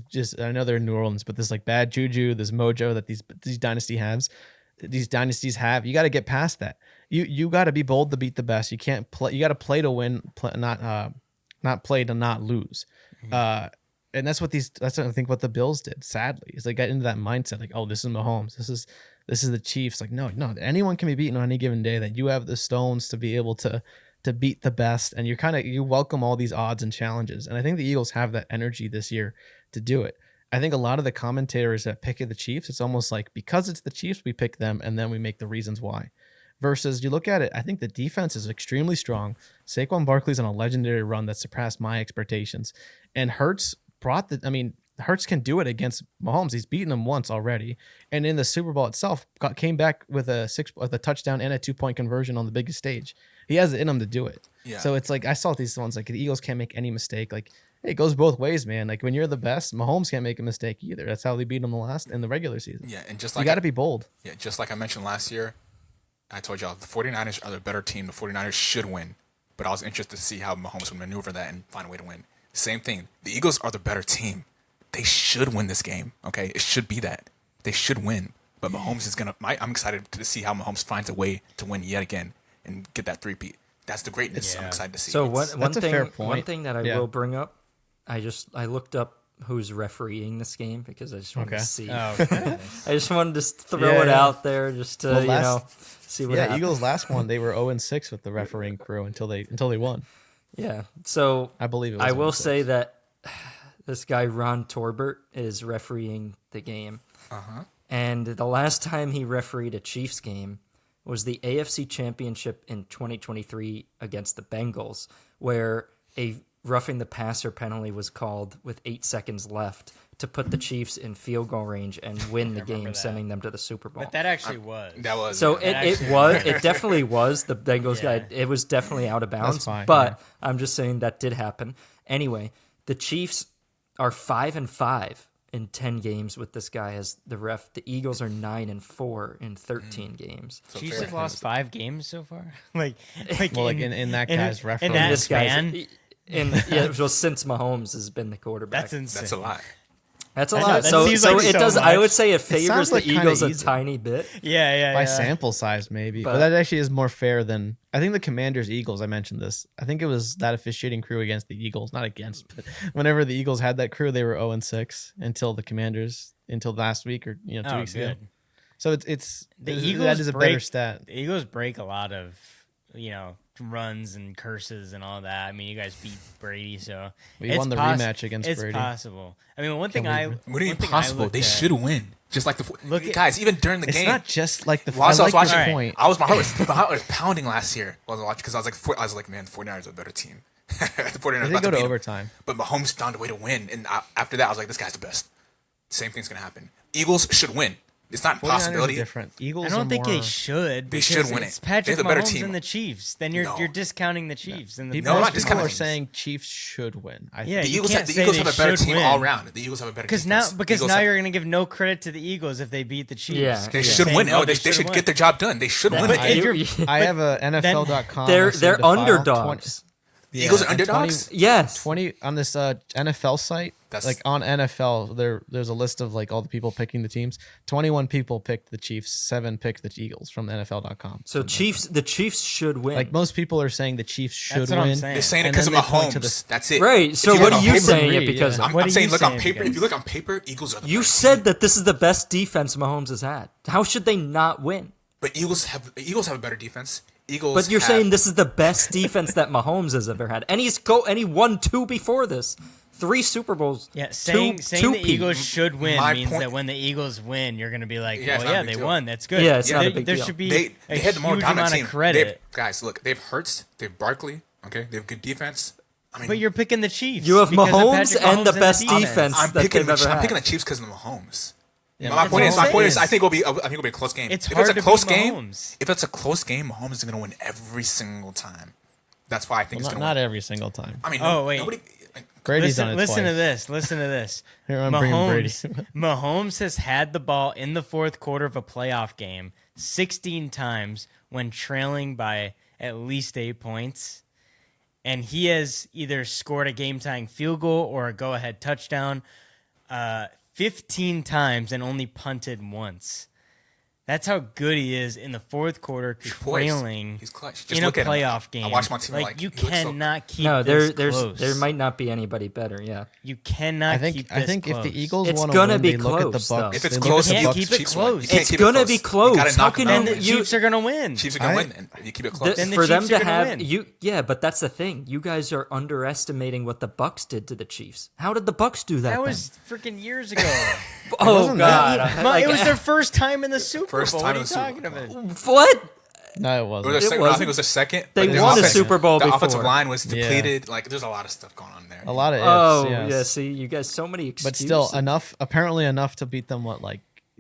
just, I know they're in New Orleans, but this like bad juju, this mojo that these dynasties have, you got to get past that. You got to be bold to beat the best. You can't play. You got to play to win, not play to not lose. And that's what I think what the Bills did. Sadly, is they got into that mindset like, oh, this is Mahomes. This is the Chiefs. Like, no, anyone can be beaten on any given day. That you have the stones to be able to beat the best, and you welcome all these odds and challenges. And I think the Eagles have that energy this year to do it. I think a lot of the commentators that pick the Chiefs, it's almost like because it's the Chiefs, we pick them, and then we make the reasons why. Versus you look at it, I think the defense is extremely strong. Saquon Barkley's on a legendary run that surpassed my expectations, and Hurts Hurts can do it against Mahomes. He's beaten him once already, and in the Super Bowl itself, came back with a touchdown and a 2-point conversion on the biggest stage. He has it in him to do it. Yeah. So it's like I saw these ones like the Eagles can't make any mistake. Like, hey, it goes both ways, man. Like when you're the best, Mahomes can't make a mistake either. That's how they beat him in the regular season. Yeah, and just like you got to be bold. Yeah, just like I mentioned last year, I told y'all the 49ers are the better team. The 49ers should win, but I was interested to see how Mahomes would maneuver that and find a way to win. Same thing. The Eagles are the better team. They should win this game. Okay, it should be that they should win. But Mahomes is gonna. I'm excited to see how Mahomes finds a way to win yet again and get that three-peat. That's the greatness. I'm excited to see. So one thing that I will bring up, I looked up who's refereeing this game because I just wanted to see. Oh, okay. I just wanted to throw it out there just to see what happened. Eagles last one they were 0-6 with the refereeing crew until they won. Yeah. So I believe it was I will say that this guy Ron Torbert is refereeing the game. Uh-huh. And the last time he refereed a Chiefs game was the AFC Championship in 2023 against the Bengals, where a roughing the passer penalty was called with 8 seconds left to put the Chiefs in field goal range and win the game, sending them to the Super Bowl. But that actually was. That was. So it definitely was. The Bengals guy, it was definitely out of bounds. That's fine, but I'm just saying that did happen. Anyway, the Chiefs are 5-5 in 10 games with this guy as the ref. The Eagles are 9-4 in 13 games. So Chiefs have lost 5 games so far. in that guy's referee. In that span. Since Mahomes has been the quarterback. That's insane. That's a lot. That's a lot. So it does. Much. I would say it favors like the Eagles a easy. tiny bit. Yeah. By sample size, maybe. But that actually is more fair than I think the Commanders Eagles. I mentioned this. I think it was that officiating crew against the Eagles, not against, but whenever the Eagles had that crew, they were 0-6 until last week or 2 weeks ago. So it's the Eagles. That is a better stat. The Eagles break a lot of runs and curses and all that. I mean, you guys beat Brady, so we won the rematch against Brady. It's possible. I mean, what do you mean possible? They should win. Just like guys, even during the game. It's not just like the. While I was watching, point. my heart was pounding last year while I was watching because I was like, man, the 49ers are a better team. The 49ers they go to overtime, but Mahomes found a way to win, and after that, I was like, this guy's the best. Same thing's gonna happen. Eagles should win. It's not a possibility. Different. Eagles. I don't think they should. They should win it's it. Patrick They're the better Mahomes team. and the Chiefs. Then you're discounting the Chiefs. And people are saying Chiefs should win. Yeah, the Eagles have a better team all around. The Eagles have a better team. Because now you're going to give no credit to the Eagles if they beat the Chiefs. Yeah, they should win. They should get their job done. They should win. I have a NFL.com. They're underdogs. The Eagles are underdogs? Yes. 20 on this NFL site. On NFL, there's a list of all the people picking the teams. 21 people picked the Chiefs, 7 picked the Eagles from the NFL.com. So the Chiefs should win. Most people are saying the Chiefs should win. They're saying it because of Mahomes. That's it. Right. So what are you saying it because of? I'm saying look on paper. If you look on paper, Eagles are the You said that this is the best defense Mahomes has had. How should they not win? But Eagles have a better defense. But you're saying this is the best defense that Mahomes has ever had, and he won 2 before this, 3 Super Bowls. Yeah, saying the Eagles should win means that when the Eagles win, you're going to be like, they won. That's good. Yeah, it's not a big deal. There should be they had the more huge dominant amount team. of credit. Guys, look, they have Hurts, they have Barkley. Okay, they have good defense. But you're picking the Chiefs. You have Mahomes and the best defense I'm that they've ever had. I'm picking the Chiefs because of Mahomes. Yeah, my point is, I think it'll be a close game. It's hard to beat Mahomes. If it's a close game, Mahomes is going to win every single time. That's why I think it's going to win. Not every single time. I mean, wait. nobody. Brady's done it Listen to twice. this. Listen to this. Here, I'm bringing Brady. Mahomes has had the ball in the fourth quarter of a playoff game 16 times when trailing by at least 8 points. And he has either scored a game-tying field goal or a go-ahead touchdown 15 times and only punted once. That's how good he is in the fourth quarter, trailing He's clutch. Just in a look at him. playoff game. I watched my team like you he looks so- cannot keep No, this there's close. there might not be anybody better. Yeah, You cannot I think keep I this think close. if the Eagles It's want to gonna win, be they look at the close, Bucks. If it's they close, look can't at the keep Bucks. it Chiefs close. win. You can't it's keep it gonna be close. You gotta How knock them can down. and the you? Chiefs are going to win. Chiefs are gonna win, and if you keep it close. Then the For them Chiefs to are gonna have win. yeah, but that's the thing. You guys are underestimating what the Bucks did to the Chiefs. How did the Bucks do that? That then? was freaking years ago. oh wasn't that- god, It was their first time in the Super First Bowl. time What in are you the talking Super Bowl. about? what? No, it It was wasn't. their second, I wasn't. think it was their second. They but the won a offense- Super Bowl The before. offensive line was Yeah. depleted. Like, there's a lot of stuff going on there. A lot of ifs, Oh yes. yeah, see, you guys so many But excuses. still enough. Apparently enough to beat them.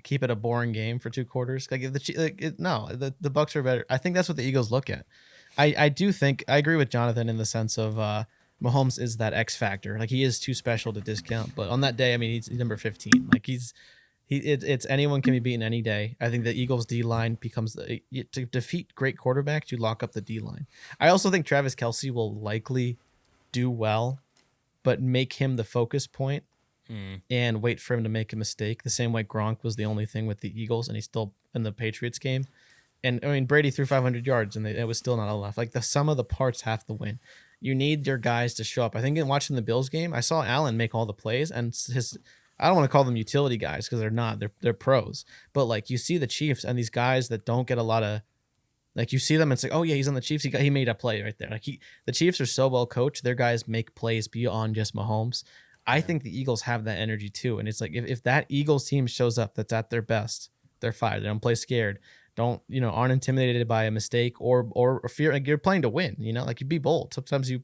Keep it a boring game for 2 quarters. Like if the Bucks are better. I think that's what the Eagles look at. I do think I agree with Jonathan in the sense of Mahomes is that X factor. Like he is too special to discount. But on that day, I mean, he's number 15. Like it's anyone can be beaten any day. I think the Eagles D line becomes to defeat great quarterbacks. You lock up the D line. I also think Travis Kelce will likely do well, but make him the focus point and wait for him to make a mistake. The same way Gronk was the only thing with the Eagles, and he's still in the Patriots game. And I mean, Brady threw 500 yards, and it was still not enough. Like the sum of the parts have to win. You need your guys to show up. I think in watching the Bills game, I saw Allen make all the plays, and I don't want to call them utility guys because they're not. They're pros. But like you see the Chiefs and these guys that don't get a lot of, like you see them and it's like, oh yeah, he's on the Chiefs. He made a play right there. Like the Chiefs are so well coached. Their guys make plays beyond just Mahomes. I think the Eagles have that energy too. And it's like if that Eagles team shows up that's at their best, they're fine. They don't play scared. Aren't intimidated by a mistake or fear. Like you're playing to win. Like you be bold. Sometimes you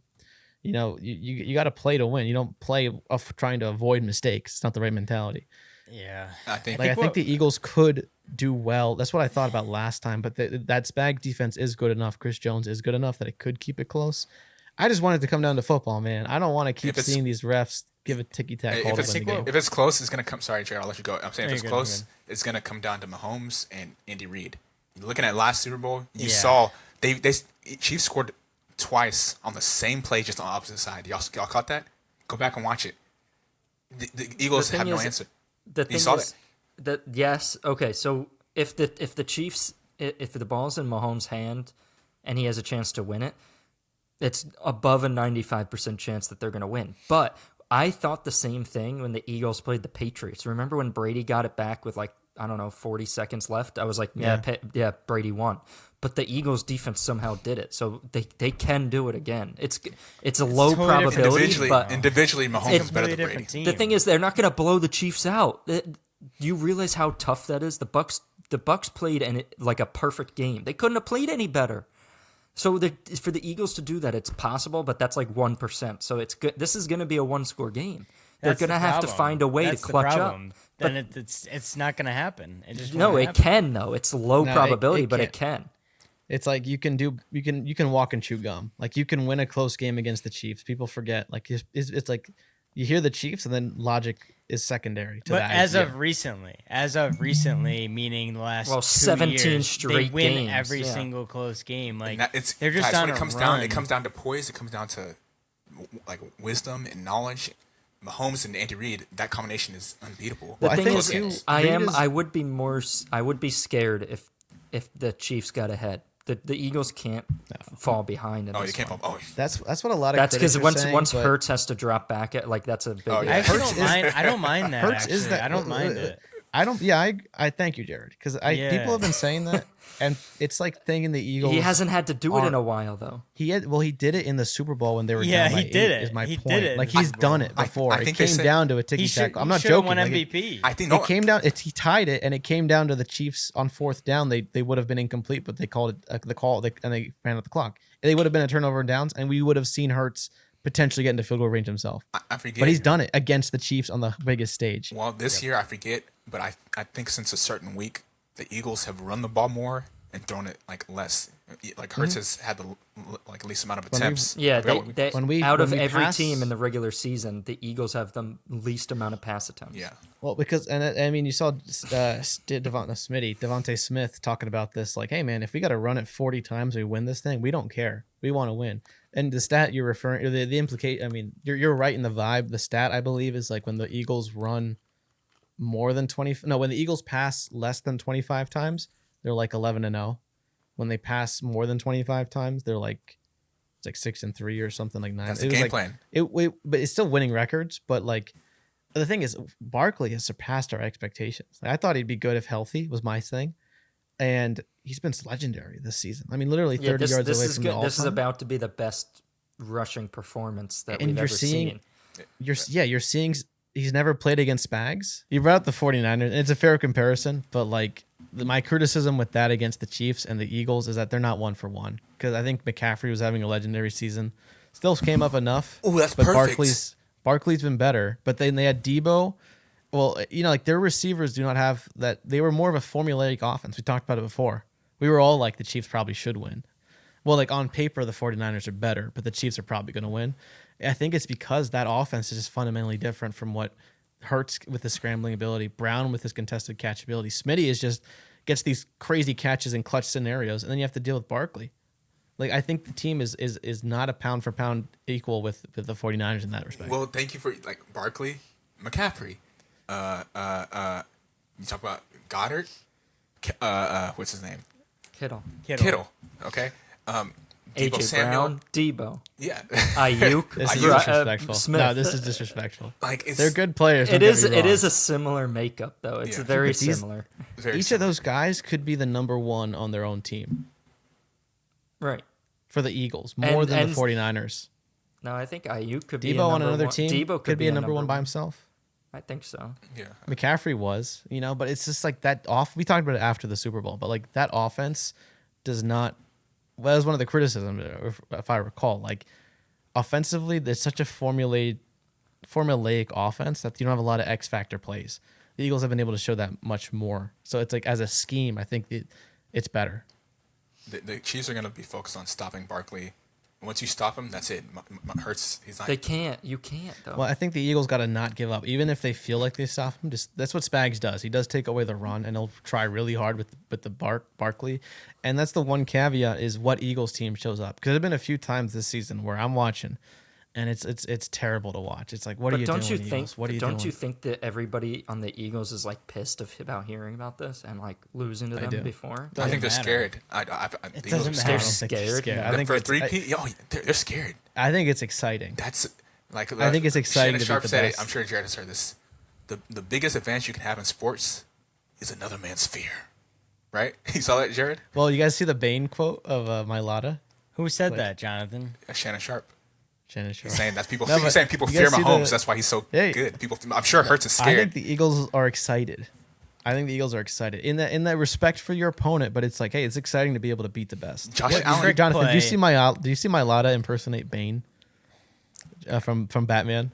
got to play to win. You don't play of trying to avoid mistakes. It's not the right mentality. Yeah. I think. I think the Eagles could do well. That's what I thought about last time. But that Spag defense is good enough. Chris Jones is good enough that it could keep it close. I just want it to come down to football, man. I don't want to keep seeing these refs give a ticky-tack call to win the game. If it's close, it's gonna come. Sorry, Jared, I'll let you go. I'm saying No, if it's you're good, close, you're it's gonna come down to Mahomes and Andy Reid. Looking at last Super Bowl, you Yeah. saw they Chiefs scored twice on the same play, just on the opposite side. Y'all caught that? Go back and watch it. The Eagles The have thing no is- answer. The You thing saw is that yes, okay. So if the Chiefs, if the ball's in Mahomes' hand and he has a chance to win it, it's above a 95% chance that they're going to win. But I thought the same thing when the Eagles played the Patriots. Remember when Brady got it back with 40 seconds left? I was like, yeah, Brady won. But the Eagles defense somehow did it, so they can do it again. It's a low totally different. probability, but Individually, Mahomes it's is better than Different Brady. team. the thing is, they're not going to blow the Chiefs out. Do you realize how tough that is? The Bucks played like a perfect game. They couldn't have played any better. So for the Eagles to do that, it's possible, but that's like 1%. So it's good. This is going to be a one-score game. They're That's going to the have to problem. find a way That's to the clutch up. problem. Then it's not going to happen. It just No, won't it happen. can though. It's low No, probability, it but it can't. can. It's like you can walk and chew gum. Like you can win a close game against the Chiefs. People forget. Like it's like you hear the Chiefs and then logic is secondary to But that. as idea. of recently, meaning the last 2 17 years, straight they win games, every yeah. single close game. Like And that- it's they're just guys, on when it a comes run. down, it comes down to poise. It comes down to like wisdom and knowledge. Mahomes and Andy Reid, that combination is unbeatable. The Well, I thing think is, too, I Reid is- I would be scared if the Chiefs got ahead. The Eagles can't fall behind. In Oh, this you can't. one. Oh, that's what a lot of That's critics because are saying, once but Hurts has to drop back at that's a big. Oh, yeah. I actually Hurts don't is- mind. I don't mind that. Hurts actually. is that I don't mind it. I don't. Yeah, I thank you, Jared, because Yeah. people have been saying that, and it's like thinking the Eagles. He hasn't had to do it in aren't- a while though. He did it in the Super Bowl when they were Yeah, down by he did 8, it. Is my He point. did it in Like the he's Super Bowl. done it before. I It think they came said- down to a He ticky should. tack. I'm not he should've joking. won Like, MVP. I think it came down. He tied it, and it came down to the Chiefs on 4th down. They would have been incomplete, but they called it the call, and they ran out the clock. They would have been a turnover and downs, and we would have seen Hurts potentially get into field goal range himself. I forget. But he's done it against the Chiefs on the biggest stage. Well, this year I forget, but I think since a certain week, the Eagles have run the ball more and thrown it like less. Like Hurts has had the like least amount of When we- attempts. Yeah, I forgot what we- they When we- out when of we every pass- team in the regular season, the Eagles have the least amount of pass attempts. yeah. Well, because I mean, you saw Devontae Smith talking about this, like, hey man, if we got to run it 40 times, we win this thing. We don't care. We want to win. And the stat you're referring, the implicate, I mean, you're right in the vibe. The stat I believe is like when the Eagles run more than 20. No, when the Eagles pass less than 25 times, they're like 11-0. When they pass more than 25 times, they're like it's like 6-3 or something like 9. That's It the was game like- plan. But it's still winning records. But like the thing is, Barkley has surpassed our expectations. Like, I thought he'd be good if healthy was my thing, and he's been legendary this season. I mean, literally 30 this, yards this away is from good. the This is all-time. about to be the best rushing performance that And we've you're ever seeing- seen. You're seeing he's never played against Spags. You brought up the 49ers. And it's a fair comparison, but like my criticism with that against the Chiefs and the Eagles is that they're not 1-for-1. Because I think McCaffrey was having a legendary season. Still came up enough. Ooh, that's but perfect. Barkley's been better. But then they had Debo. Well, you know, like their receivers do not have that. They were more of a formulaic offense. We talked about it before. We were all like the Chiefs probably should win. Well, like on paper, the 49ers are better, but the Chiefs are probably going to win. I think it's because that offense is just fundamentally different from what Hurts with his scrambling ability, Brown with his contested catch ability. Smitty is just gets these crazy catches in clutch scenarios, and then you have to deal with Barkley. Like I think the team is not a pound for pound equal with the 49ers in that respect. Well, thank you for like Barkley, McCaffrey. You talk about Goddard. What's his name? Kittle, Kittle. Okay. Debo AJ Samuel. Brown, Debo, Yeah. Ayuk, This is Ayuk. disrespectful. Smith. No, this is disrespectful. Like it's They're good players. It don't get is. me It wrong. is a similar makeup, though. It's Yeah. very But these- similar. very Each of those guys could be the number one on their own team Right. for the Eagles, more And- than and- the 49ers. No, I think Ayuk could be Debo a on number another one. team Debo could be a number one by himself. I think so. Yeah. McCaffrey was, you know, but it's just like that off. We talked about it after the Super Bowl, but like that offense does not. Well, that was one of the criticisms, if I recall. Like offensively, there's such a formulaic offense that you don't have a lot of X factor plays. The Eagles have been able to show that much more. So it's like as a scheme, I think it's better. The Chiefs are going to be focused on stopping Barkley. Once you stop him, that's it. Hurts. He's not. They can't. You can't though. Well, I think the Eagles got to not give up, even if they feel like they stop him. Just that's what Spags does. He does take away the run, and he'll try really hard with the Barkley. And that's the one caveat is what Eagles team shows up. Because there've been a few times this season where I'm watching, and it's terrible to watch. It's like, what are But you don't doing, you Eagles? think? What are you Don't doing? you think that everybody on the Eagles is like pissed about hearing about this and like losing to them do. before? I think they're matter. scared. The It Eagles doesn't are matter. I scared. don't think they're Scared? scared. Yeah. I think For a it's- three-peat, they're scared. I think it's exciting. That's like I think it's exciting Shannon to beat Sharp the said best. it. I'm sure Jared has heard this. The biggest advantage you can have in sports is another man's fear. Right? You saw that, Jared? Well, you guys see the Bane quote of Mylata? Who said Like- that, Jonathan? Shannon Sharp. Shannon Sharp. He's saying that's people. No, He's but saying people you fear guys see Mahomes. the- That's why he's so Hey. good. People. I'm sure Hurts is I scared. think the Eagles are excited. I think the Eagles are excited in that respect for your opponent, but it's like, hey, it's exciting to be able to beat the best. Josh What- Allen- Jonathan, play. do you see Mylata impersonate Bane from Batman?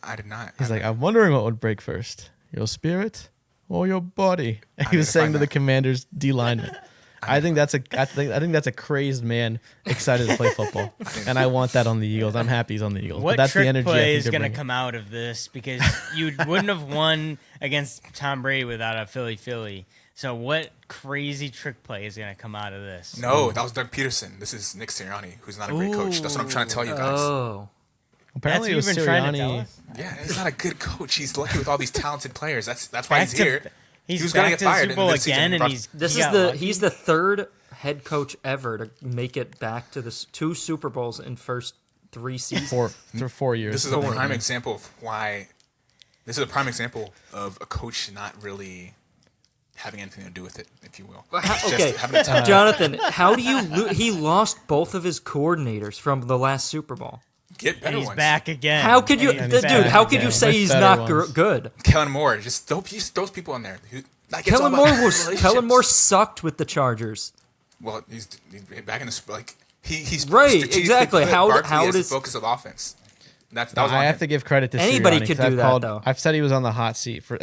I did not. He's like, I'm wondering what would break first, your spirit or your body. And he need was to saying find to the that. Commander's D lineman. I think that's a crazy man excited to play football, and I want that on the Eagles. I'm happy he's on the Eagles. What but that's trick the energy I play think is they're going to bringing. come out of this? Because you wouldn't have won against Tom Brady without a Philly. So what crazy trick play is going to come out of this? No, that was Doug Peterson. This is Nick Sirianni, who's not a great coach. That's what I'm trying to tell you guys. Oh, Apparently, it was That's what you've been trying to tell Sirianni. us? Yeah, he's not a good coach. He's lucky with all these talented players. That's why Back he's to- here. He's He was back gonna get to the fired Super in Bowl mid-season. again, and Brought- he's this he is got the lucky. he's the third head coach ever to make it back to the two Super Bowls in first 3 seasons. for 4 years. This is a Four. prime example of why. This is a prime example of a coach not really having anything to do with it, if you will. It's just Okay, having a talent. Jonathan, how do you? He lost both of his coordinators from the last Super Bowl. Get And better he's ones. back again. How could you, And dude? he's back How could again. you say With he's better not ones. good? Kellen Moore, just those people in there. Like, it's all Kellen about Moore was relationships. Kellen Moore sucked with the Chargers. Well, he's back in the like he's Right, strategically exactly. put How Barkley as does- the focus of offense. That was I on have him. to give credit to Anybody Sirianni, could 'cause do I've that, though. I've said he was on the hot seat for,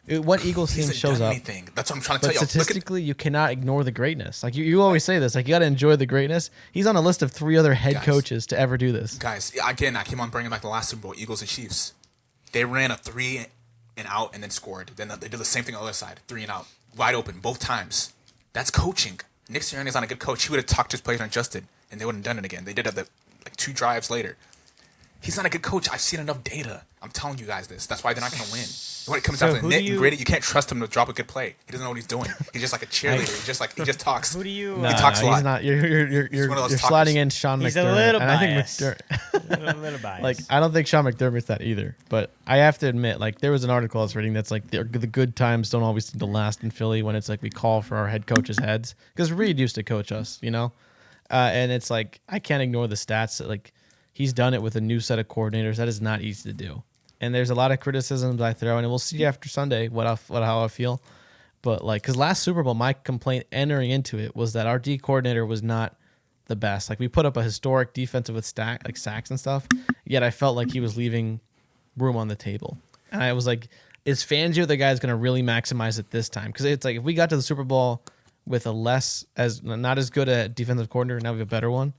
What Eagles He team hasn't shows done up? anything. That's what I'm trying to But tell you. statistically, you cannot ignore the greatness. Like you always say this. Like you got to enjoy the greatness. He's on a list of 3 other head Guys. coaches to ever do this. Guys, again, I keep on bringing back the last Super Bowl, Eagles and Chiefs. They ran a 3 and out and then scored. Then they did the same thing on the other side, 3 and out, wide open both times. That's coaching. Nick Sirianni's not a good coach. He would have talked to his players and adjusted, and they wouldn't have done it again. They did it like 2 drives later. He's not a good coach. I've seen enough data. I'm telling you guys this. That's why they're not going to win. When it comes So down to who Nick do and Grady, you can't trust him to drop a good play. He doesn't know what he's doing. He's just like a cheerleader. He just talks. Who do you? No, talks a he's lot. not. You're one of those you're talkers. sliding in Sean He's a McDermott. little and I think biased. McDermott. a little biased. Like I don't think Sean McDermott's that either. But I have to admit, like there was an article I was reading that's like the good times don't always seem to last in Philly when it's like we call for our head coaches' heads because Reed used to coach us, you know, and it's like I can't ignore the stats. That, like he's done it with a new set of coordinators. That is not easy to do. And there's a lot of criticisms I throw, and we'll see after Sunday how I feel. But like, because last Super Bowl, my complaint entering into it was that our D coordinator was not the best. Like we put up a historic defensive with sacks and stuff, yet I felt like he was leaving room on the table. And I was like, is Fangio the guy that's going to really maximize it this time? Because it's like if we got to the Super Bowl with a not as good a defensive coordinator, now we have a better one.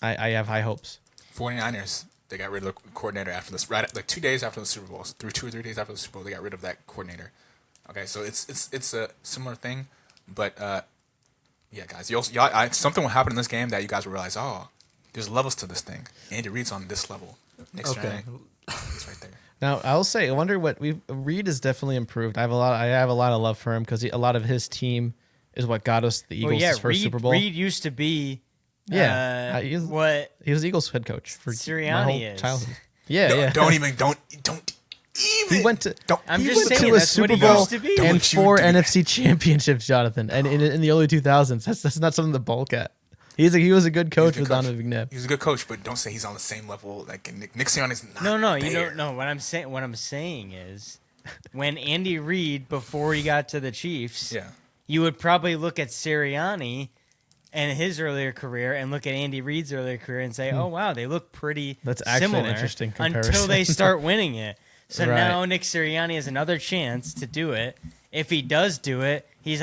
I have high hopes. 49ers, they got rid of the coordinator after this, right? Like 2 days after the Super Bowl, through 2 or 3 days after the Super Bowl, they got rid of that coordinator. Okay, so it's a similar thing, but yeah, guys, something will happen in this game that you guys will realize. Oh, there's levels to this thing. Andy Reid's on this level. Nick Sirianni, he's right there. Now I will say, I wonder what Reed has definitely improved. I have a lot of love for him because a lot of his team is what got us the Eagles' first Super Bowl. Reed used to be. He was Eagles head coach for my Sirianni whole is. childhood. Yeah, yeah. Don't even. He went to. I'm he just went saying to a that's what Super he Bowl used to be. and Don't you 4 do that. NFC championships, Jonathan. And in the early 2000s, that's not something to bulk at. He was a good coach with Donovan McNabb. He's a good coach, but don't say he's on the same level. Like Nick Sirianni's not. No, you there. don't know what I'm saying. What I'm saying is, when Andy Reid before he got to the Chiefs, Yeah. you would probably look at Sirianni and his earlier career and look at Andy Reid's earlier career and say, "Oh wow, they look pretty That's actually an similar." interesting until comparison. they start winning it. So Right. now Nick Sirianni has another chance to do it. If he does do it, he's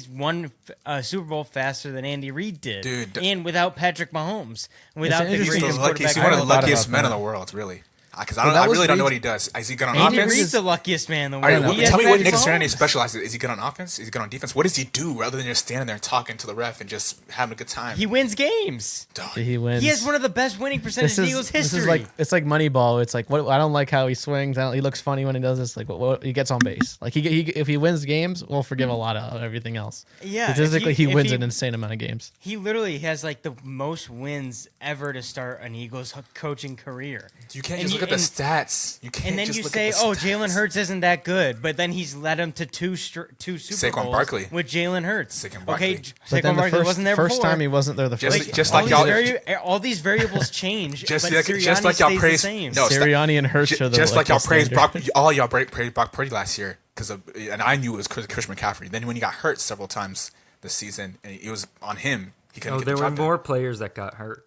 won a Super Bowl faster than Andy Reid did, Dude, and without Patrick Mahomes, without the He's He's greatest the luckiest. quarterback He's one of the ever. thought luckiest about men in that. the world, really. Because Well, that I was really don't know what Reid's- he does. Is he good on Andy offense? Reid's the luckiest man in the All right, world. He has tell me what Patrick Nick Sirianni Mahomes. specializes. Is he good on offense? Is he good on defense? What does he do rather than just standing there and talking to the ref and just having a good time? He wins games. Dog. He wins. He has one of the best winning percentage in Eagles history. This is it's like Moneyball. It's like I don't like how he swings. He looks funny when he does this. Like he gets on base. Like he if he wins games, we'll forgive a lot of everything else. Yeah, if Statistically, he- he if wins he- an insane amount of games. He literally has like the most wins ever to start an Eagles coaching career. You can't And just you- look at the and- stats. You can't And then just you look say, at the "Oh, stats. Jalen Hurts isn't that good," but then he's led him to two Super Saquon Bowls Barkley. with Jalen Hurts. Saquon Okay, Barkley. But then Saquon Barkley wasn't there first before. time he wasn't there. The Just- first just time. like y'all- all these variables change, Just but like- Sirianni just like y'all stays praise- the same. no, Sirianni and Hurts are the Just like y'all the praised standard. Brock, all y'all praised Brock Purdy last year and I knew it was Christian McCaffrey. Then when he got hurt several times this season, and it was on him, he couldn't Oh, get there the were job done. more players that got hurt.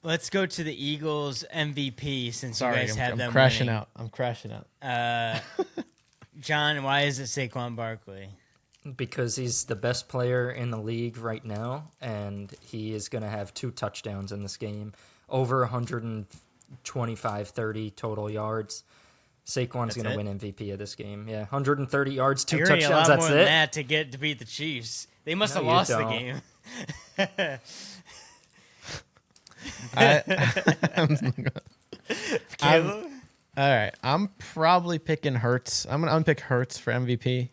Let's go to the Eagles MVP since Sorry, you guys had I'm them crashing winning. out. I'm crashing out. John, why is it Saquon Barkley? Because he's the best player in the league right now, and he is going to have 2 touchdowns in this game, over 125, 30 total yards. Saquon's going to it? win MVP of this game. Yeah, 130 yards, 2 You're gonna need touchdowns. a lot That's more than it. that to beat the Chiefs. They must No, have you lost the don't. game. Caleb? All right, I'm probably picking Hurts. I'm gonna unpick Hurts for MVP.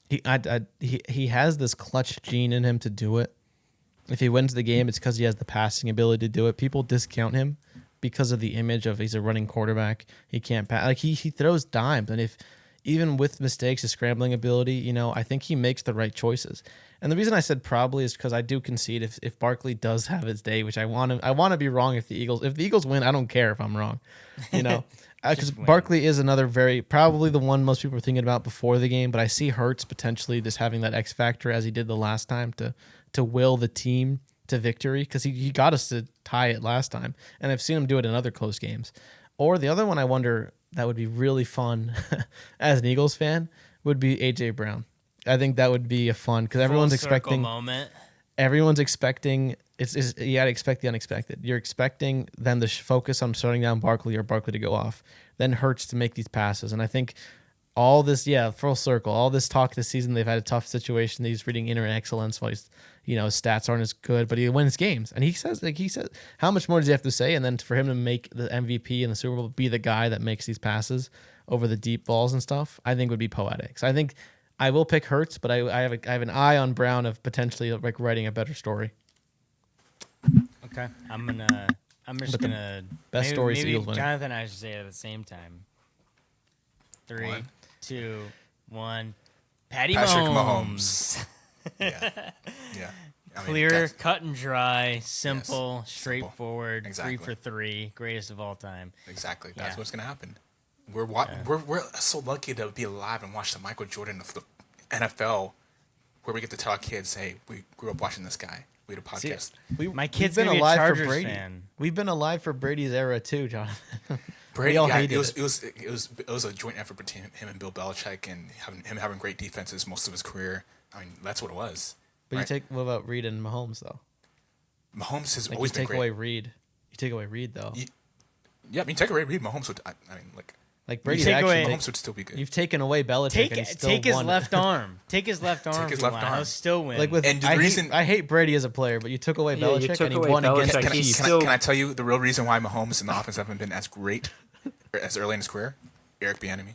He has this clutch gene in him to do it. If he wins the game, it's because he has the passing ability to do it. People discount him because of the image of he's a running quarterback. He can't pass. Like he throws dimes, and if even with mistakes, his scrambling ability, I think he makes the right choices. And the reason I said probably is because I do concede if Barkley does have his day, which I want to be wrong if the Eagles win, I don't care if I'm wrong, because Barkley is another probably the one most people are thinking about before the game, but I see Hurts potentially just having that X factor as he did the last time to will the team to victory because he got us to tie it last time, and I've seen him do it in other close games. Or the other one I wonder, that would be really fun as an Eagles fan would be AJ Brown. I think that would be a fun because everyone's Full circle expecting. moment. Everyone's expecting. It's you gotta expect the unexpected. You're expecting them to focus on shutting down Barkley or Barkley to go off, then Hurts to make these passes, and I think all this, full circle. All this talk this season, they've had a tough situation. He's reading internet excellence while he's, his stats aren't as good, but he wins games. And he says, how much more does he have to say? And then for him to make the MVP in the Super Bowl, be the guy that makes these passes over the deep balls and stuff, I think would be poetic. So I think I will pick Hurts, but I have an eye on Brown of potentially like writing a better story. Okay, I'm just gonna best stories maybe Eagles winning. Jonathan and I should say it at the same time. 3, 2, 1. Patrick Mahomes. Yeah. I mean, Clear, that's- cut and dry, simple, Yes, straightforward. Exactly. 3 for 3, greatest of all time. Exactly. That's Yeah. what's gonna happen. We're so lucky to be alive and watch the Michael Jordan of the NFL, where we get to tell our kids, "Hey, we grew up watching this guy. We had a podcast." My kid's we've gonna be a Chargers for Brady. fan. We've been alive for Brady's era too, Jonathan. Brady, all yeah, hated it was a joint effort between him and Bill Belichick, and having great defenses most of his career. I mean, that's what it was. But right? what about Reed and Mahomes though? Mahomes has Like always you been take great. away Reed. You take away Reed though. Yeah, I mean, take away Reed, Mahomes would. I mean, like Like Brady's take actually. away- Mahomes would still be good. You've taken away Belichick. and he still Take his won. left arm. Take his left arm. his if you left want. arm. He'll still win. Like with And the I reason- hate Brady as a player, but you took away Yeah, you Belichick took and he away won against Belichick. the Can, He's Chiefs. still- can I tell you the real reason why Mahomes and the offense haven't been as great as early in his career? Eric Bieniemy.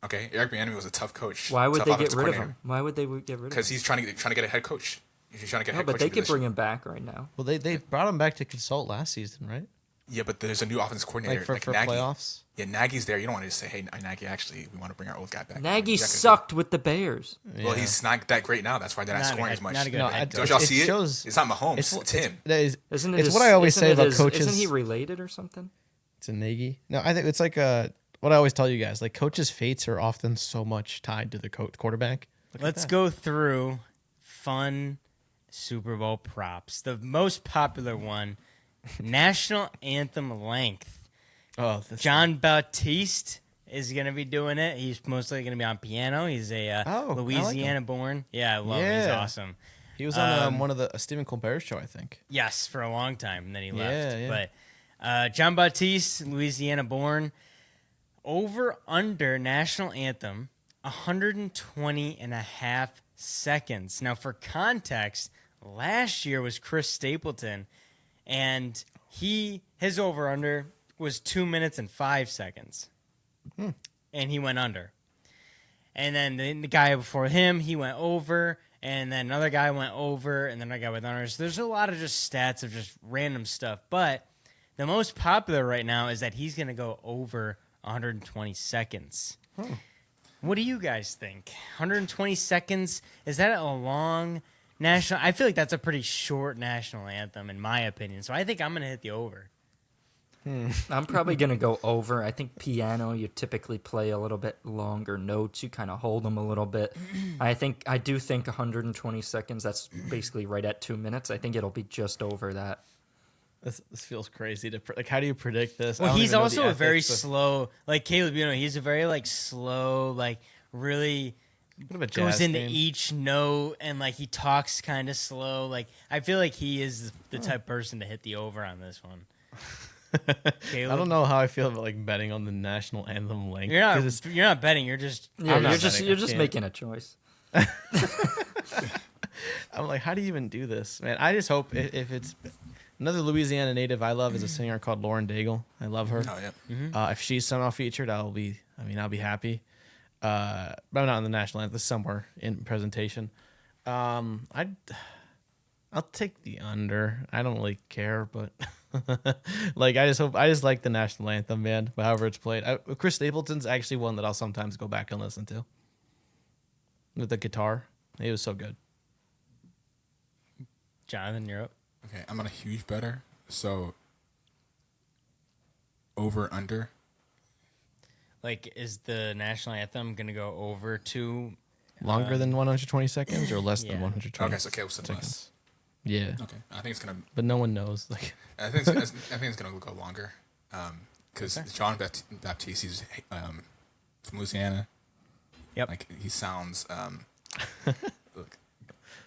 Okay, Eric Bieniemy was a tough coach. Why would tough they get offensive rid of coordinator. him? Why would they get rid of him? Because he's trying to get a head coach. He's trying to get a No, head but coaching they could position. bring him back right now. Well, they brought him back to consult last season, right? Yeah, but there's a new offensive coordinator Like for Nagy. playoffs. Yeah, Nagy's there. You don't want to just say, "Hey, Nagy, actually, we want to bring our old guy back." Nagy You're not gonna do sucked with the Bears. it. Well, Yeah. he's not that great now. That's why they're not Not a scoring good- as much. not a good No, head Don't coach. y'all it see it? shows- It's not Mahomes. It's him. Isn't it? It's his- what I always isn't say it about his- coaches. Isn't he related or something? It's a Nagy. No, I think it's like what I always tell you guys. Like coaches' fates are often so much tied to the quarterback. Let's go through fun Super Bowl props. The most popular one, national anthem length. Oh, John Baptiste is going to be doing it. He's mostly going to be on piano. He's a I like him. Louisiana born. Yeah, I love him. He's Yeah. awesome. he was on one of the Stephen Colbert show, I think. Yes, for a long time, and then he left. Yeah. But John Baptiste, Louisiana born. Over under national anthem, 120 and a half seconds. Now, for context, last year was Chris Stapleton, and his over under was 2 minutes and 5 seconds, and he went under. And then the guy before him, he went over, and then another guy went over, and then another guy went under. So there's a lot of just stats of just random stuff. But the most popular right now is that he's going to go over 120 seconds. What do you guys think? 120 seconds, is that a long national? I feel like that's a pretty short national anthem, in my opinion. So I think I'm going to hit the over. I'm probably gonna go over. I think piano, you typically play a little bit longer notes. You kind of hold them a little bit. I do think 120 seconds. That's basically right at 2 minutes. I think it'll be just over that. This feels crazy to like. How do you predict this? I Well, don't he's even know also the a very ethics of- slow, like Caleb, he's a very like slow, like really bit of a goes jazz into fan. each note and like he talks kind of slow. Like I feel like he is the type of person to hit the over on this one. Caleb, I don't know how I feel about like betting on the national anthem length. You're 'cause it's- not betting. You're just Yeah, I'm not you're just betting. you're I just can't. making a choice. I'm like, how do you even do this, man? I just hope if it's another Louisiana native I love is a singer called Lauren Daigle. I love her. Oh yeah. If she's somehow featured, I'll be happy. But I'm not on the national anthem. Somewhere in presentation. I'll take the under. I don't really care, but like I just like the national anthem, man. However it's played. Chris Stapleton's actually one that I'll sometimes go back and listen to with the guitar. He was so good. Jonathan, you're up. Okay, I'm on a huge better. So over under. Like, is the national anthem gonna go over to? Longer than 120 seconds or less yeah. than 120 Okay, so Caleb said less. Yeah, Okay, I think it's gonna. but no one knows. Like, I think it's gonna go longer. because John Baptiste, he's from Louisiana. Yep. Like he sounds look,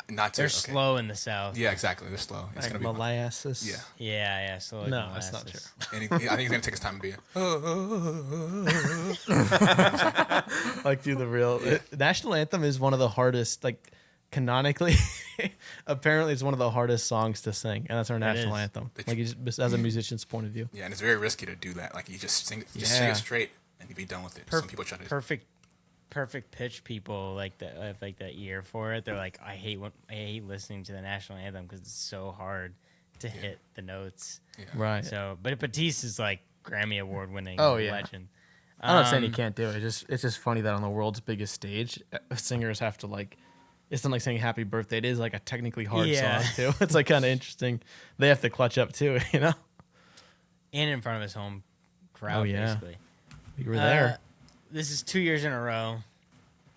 not too. They're okay. slow in the South. Yeah, exactly. They're slow. It's Like gonna be molasses. yeah. Yeah, slow. like No, that's not molasses. true. And I think he's gonna take his time to be. Like do the real national anthem is one of the hardest. Like canonically, apparently, it's one of the hardest songs to sing, and that's our national is. anthem. Like just as a musician's point of view. Yeah, and it's very risky to do that. Like you just sing Yeah. it straight and you be done with it. Some people try to. Perfect pitch people like that ear for it. They're like, I hate listening to the national anthem because it's so hard to hit the notes. Yeah. Right. So, but Batiste is like Grammy Award winning Oh, yeah. legend. I'm not saying he can't do it. It's just funny that on the world's biggest stage, singers have to like. It's not like saying "Happy Birthday." It is like a technically hard Yeah. song too. It's like kind of interesting. They have to clutch up too, you know. And in front of his home crowd, Oh, yeah. basically. You were there. This is 2 years in a row.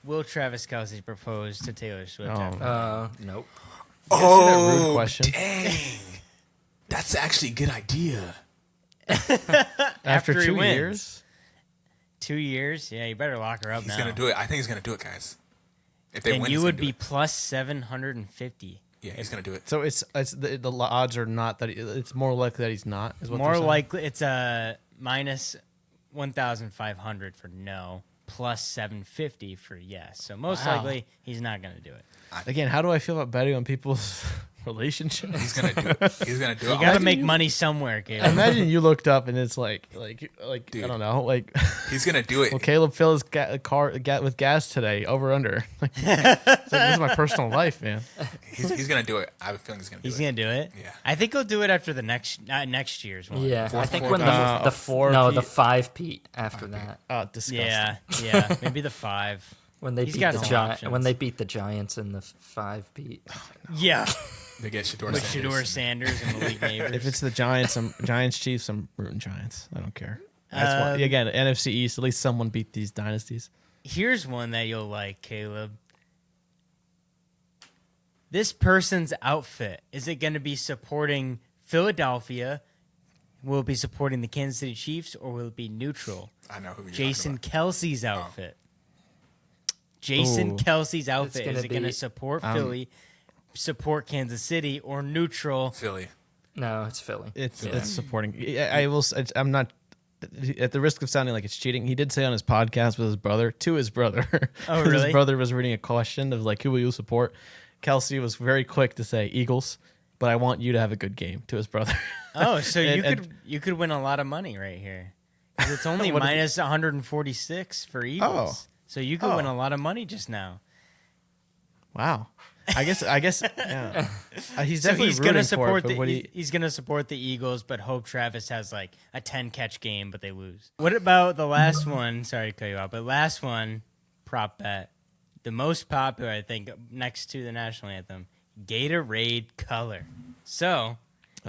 Will Travis Kelce propose to Taylor Swift? Oh. after- Nope. That rude question. Dang, that's actually a good idea. After he 2 wins. years, 2 years? Yeah, you better lock her up He's now. gonna do it. I think he's gonna do it, guys. If they And win, you he's would gonna be do it. plus 750. Yeah, he's gonna do it. so it's the odds are not that it's more likely that he's not. Is what More they're saying? likely, it's a minus 1,500 for no, plus 750 for yes. So most Wow. likely, he's not going to do it. Again, how do I feel about betting on people's relationships? He's gonna do it. He's gonna do it. You got to make money somewhere, Caleb. Imagine you looked up and it's like Dude. I don't know, like He's gonna do it. well, Caleb filled his car with gas today, over under. Like, it's like, this is my personal life, man. He's gonna do it. I have a feeling he's gonna do He's it. going to do it? Yeah. I think he'll do it after the next year's one. Yeah, I think when a the four no Pete. the 5 Pete after that Oh, disgusting. Yeah, maybe the 5. when they He's beat got the some Giants options. when they beat the Giants in the 5 Pete. Yeah, They get Shador with Sanders. Shador Sanders and Malik Neighbors. If it's the Giants, Giants Chiefs, I'm rooting Giants. I don't care. That's why, again, NFC East. At least someone beat these dynasties. Here's one that you'll like, Caleb. This person's outfit, is it going to be supporting Philadelphia? Will it be supporting the Kansas City Chiefs, or will it be neutral? I know who you're Jason talking Kelsey's outfit. Jason Ooh. Kelsey's outfit. gonna Is it going to be- support Philly, support Kansas City, or neutral? about. Philly. No, it's Philly. It's supporting. I will. I'm not. At the risk of sounding like it's cheating, he did say on his podcast with his brother, to his brother. Oh, 'cause really? His brother was reading a question of like, who will you support? Kelsey was very quick to say Eagles, but I want you to have a good game, to his brother. Oh, so And- you could win a lot of money right here. 'Cause it's only What is it? minus 146 for Eagles. Oh. So you could win Oh. a lot of money just now. Wow. I guess. Yeah. He's So definitely he's rooting gonna for support it, but the what do you- he's gonna support the Eagles, but hope Travis has like a 10 catch game, but they lose. What about the last one? Sorry to cut you off, but last one, prop bet, the most popular I think next to the national anthem, Gatorade color. So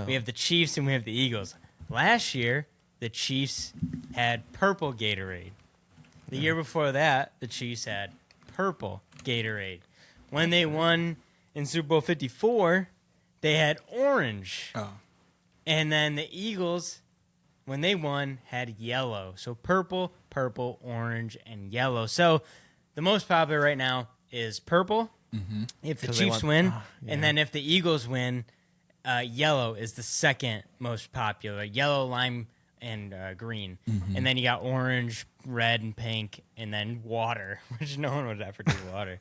we have the Chiefs and we have the Eagles. Last year the Chiefs had purple Gatorade. The year before that the Chiefs had purple Gatorade. When they won in Super Bowl 54, they had orange. Oh, And then the Eagles, when they won, had yellow. So purple, orange, and yellow. So the most popular right now is purple. If the 'Cause they Chiefs want- win. And then if the Eagles win, yellow is the second most popular. Yellow, lime, and green. And then you got orange, red, and pink, and then water, which no one would ever do water.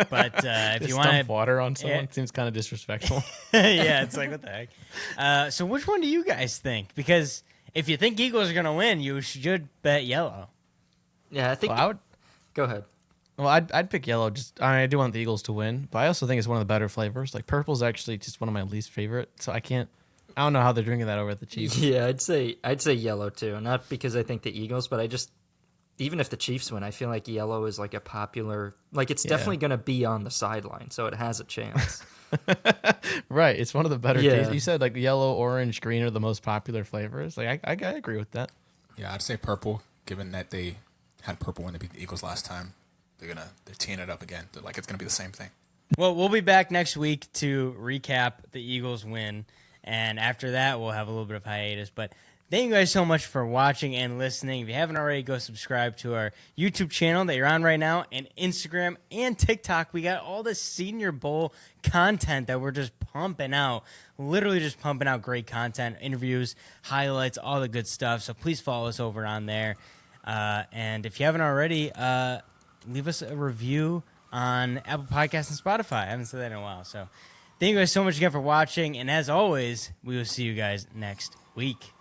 But if Just you want dump to, water on someone Yeah. seems kind of disrespectful. yeah, it's like what the heck. So which one do you guys think? Because if you think Eagles are gonna win, you should bet yellow. Yeah, I think. Well, I would. Go ahead. Well, I'd pick yellow. I do want the Eagles to win, but I also think it's one of the better flavors. Like purple's actually just one of my least favorite, so I don't know how they're drinking that over at the Chiefs. Yeah, I'd say yellow too. Not because I think the Eagles, but I just even if the Chiefs win, I feel like yellow is like a popular, like it's definitely going to be on the sideline, so it has a chance. Right, it's one of the better. Yeah. Tastes. You said like yellow, orange, green are the most popular flavors. Like I agree with that. yeah. I'd say purple. Given that they had purple when they beat the Eagles last time, they're teeing it up again. They're like it's gonna be the same thing. Well, we'll be back next week to recap the Eagles win, and after that we'll have a little bit of hiatus. But Thank you guys so much for watching and listening. If you haven't already, go subscribe to our YouTube channel that you're on right now, and Instagram and TikTok. We got all the Senior Bowl content that we're just pumping out. Literally just pumping out great content, interviews, highlights, all the good stuff. So please follow us over on there. And if you haven't already, leave us a review on Apple Podcasts and Spotify. I haven't said that in a while. So thank you guys so much again for watching. And as always, we will see you guys next week.